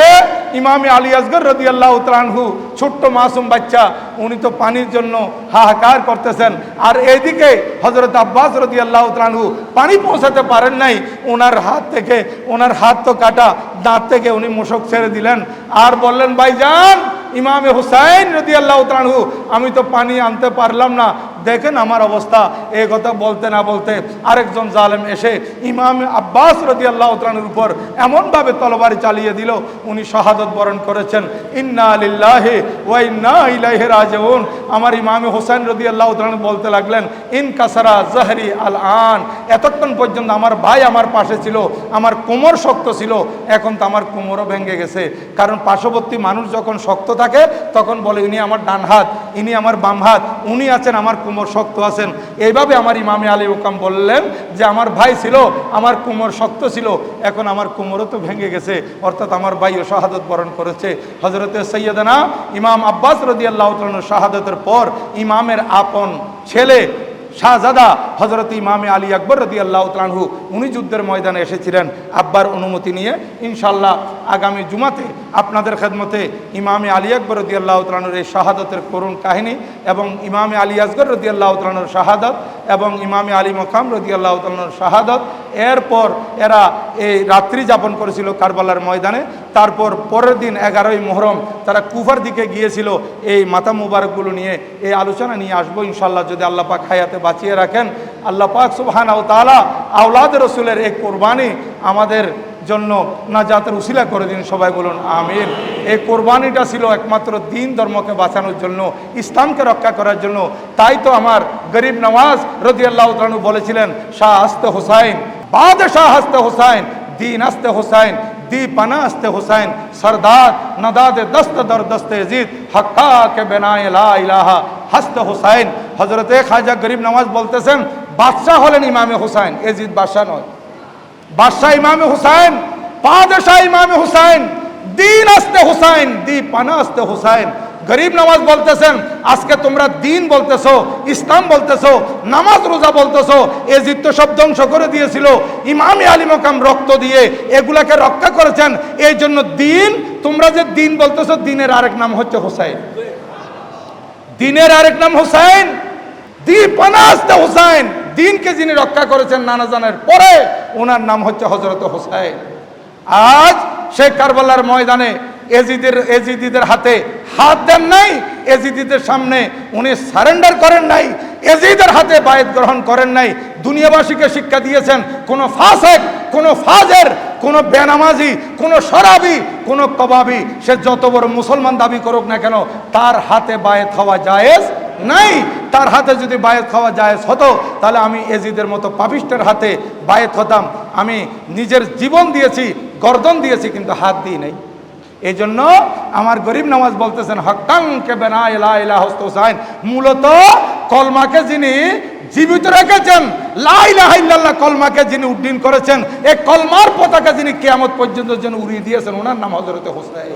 ইমামে আলী আসগর রাদিয়াল্লাহু তাআলা আনহু ছোট্ট মাসুম বাচ্চা, উনি তো পানির জন্য হাহাকার করতেছেন। আর এইদিকে হযরত আব্বাস রাদিয়াল্লাহু তাআলা আনহু পানি পৌঁছাতে পারেন নাই, ওনার হাত থেকে, ওনার হাত তো কাটা, দাঁত থেকে উনি মোশক ছেড়ে দিলেন আর বললেন, ভাইজান ইমামে হুসাইন রাদিয়াল্লাহু তাআলা আনহু আমি তো পানি আনতে পারলাম না, দেখেন আমার অবস্থা। এই কথা বলতে না বলতে আরেকজন জালেম এসে ইমাম আব্বাস রাদিয়াল্লাহু তাআলা আনহুর উপর এমনভাবে তলবারি চালিয়ে দিল, উনি শাহাদাত বরণ করেছেন। ইন্না লিল্লাহি ওয়া ইন্না ইলাইহি রাজিউন। আমার ইমামে হুসাইন রাদিয়াল্লাহু তাআলা আনহু বলতে লাগলেন, ইন কাসারা জাহরি আল আন, এতক্ষণ পর্যন্ত আমার ভাই আমার পাশে ছিল, আমার কোমর শক্ত ছিল, এখন তো আমার কোমরও ভেঙে গেছে। কারণ পার্শ্ববর্তী মানুষ যখন শক্ত থাকে তখন বলে ইনি আমার ডান হাত, ইনি আমার বাম হাত, উনি আছেন আমার কোমর শক্ত আছেন। এইভাবে আমার ইমামে আলী ওকাম বললেন যে আমার ভাই ছিল, আমার কোমর শক্ত ছিল, এখন আমার কোমরও তো ভেঙে গেছে, অর্থাৎ আমার ভাইও শাহাদাত বরণ করেছে। হযরতে সৈয়দনা ইমাম আব্বাস রাদিয়াল্লাহু তাআলা শাহাদাতের পর ইমামের আপন ছেলে শাহজাদা হযরত ইমামে আলী আকবর রাদিয়াল্লাহু তাআলা আনহু উনি যুদ্ধের ময়দানে এসেছিলেন আব্বার অনুমতি নিয়ে। ইনশাআল্লাহ আগামী জুমাতে আপনাদের খেদমতে ইমামে আলী আকবর রাদিয়াল্লাহু তাআলা আনহুর এই শাহাদাতের করুণ কাহিনী এবং ইমামে আলী আসগর রাদিয়াল্লাহু তাআলা আনহুর শাহাদাত এবং ইমামে আলী মকাম রাদিয়াল্লাহু তাআলা আনহুর শাহাদাত, এরপর এরা এই রাত্রি যাপন করেছিল কারবালার ময়দানে। তারপর পরের দিন 11ই মুহররম তারা কুফার দিকে গিয়েছিল। এই মাথা মুবারকগুলো নিয়ে এই আলোচনা নিয়ে আসবো ইনশাআল্লাহ, যদি আল্লাহ পাক হায়াতে বাঁচিয়ে রাখেন। আল্লাহ পাক সুবহানাহু ওয়া তাআলা আওলাদ রাসূলের এই কোরবানি আমাদের জন্য নাজাতের উসিলা করে দিন, সবাই বলুন আমিন। এই কোরবানিটা ছিল একমাত্র দ্বীন ধর্মকে বাঁচানোর জন্য, ইসলামকে রক্ষা করার জন্য। তাই তো আমার গরিব নওয়াজ রাদিয়াল্লাহু তাআলা আনহু বলেছিলেন, শাহ আস্তে হুসাইন বাদশাহ হস্তে হুসাইন, দীন আস্তে হুসাইন दी पना अस्ते हुसैन, सरदार नदाद दस्त दर दस्ते यजीद, हक्का के बेनाए ला इलाहा हस्ते हुसैन। हजरत ख्वाजा गरीब नवाज बोलतेছেন बादशाह হলেন ইমামে হুসাইন, এজিদ বাদশাহ নয়। বাদশাহ ইমামে হুসাইন, বাদশাহ ইমামে হুসাইন, দিন আস্তে হুসাইন, দি পানা আস্তে হুসাইন। গরিব নওয়াজ বলতেছেন আজকে তোমরা দিন বলতেছো, ইসলাম বলতেছো, নামাজ রোজা বলতেছো, এজিদ তো সব ধ্বংস করে দিয়েছিল। ইমামে আলী মকাম রক্ত দিয়ে এগুলাকে রক্ষা করেছেন। এই জন্য দিন, তোমরা যে দিন বলতেছো, দিনের আরেক নাম হচ্ছে হুসাইন, দিনের আরেক নাম হুসাইন। দি পানা আস্তে হুসাইন, দিনকে যিনি রক্ষা করেছেন নানা জানের পরে, ওনার নাম হচ্ছে হযরত হুসাইন। আজ সেই কারবালার ময়দানে এজিদিদের হাতে হাত দেন নাই, এজিদিদের সামনে উনি সারেন্ডার করেন নাই, এজিদের হাতে বায়াত গ্রহণ করেন নাই। দুনিয়াবাসীকে শিক্ষা দিয়েছেন কোন ফাসেক, কোন ফাজের, কোন বেনামাজি, কোন শরাবি, কোন কবাবি, সে যত বড় মুসলমান দাবি করুক না কেন, তার হাতে বায়াত হওয়া জায়েজ নাই। তার হাতে যদি বায়াত খাওয়া জায়েজ হতো, তাহলে আমি এজিদের মতো পাপিষ্টের হাতে বায়াত হতাম। আমি নিজের জীবন দিয়েছি, গর্দন দিয়েছি, কিন্তু হাত দিই নাই। এই জন্য আমার গরিব নওয়াজ বলতেছেন হক্কাংকে বেনায়ে লা ইলাহা হুসাইন, মূলত কলমাকে যিনি জীবিত রেখেছেন, লা ইলাহা ইল্লাল্লাহ কলমাকে যিনি উড্ডীন করেছেন, এই কলমার পতাকা যিনি কিয়ামত পর্যন্ত যেন উড়িয়ে দিয়েছেন, ওনার নাম হযরত হুসাইন।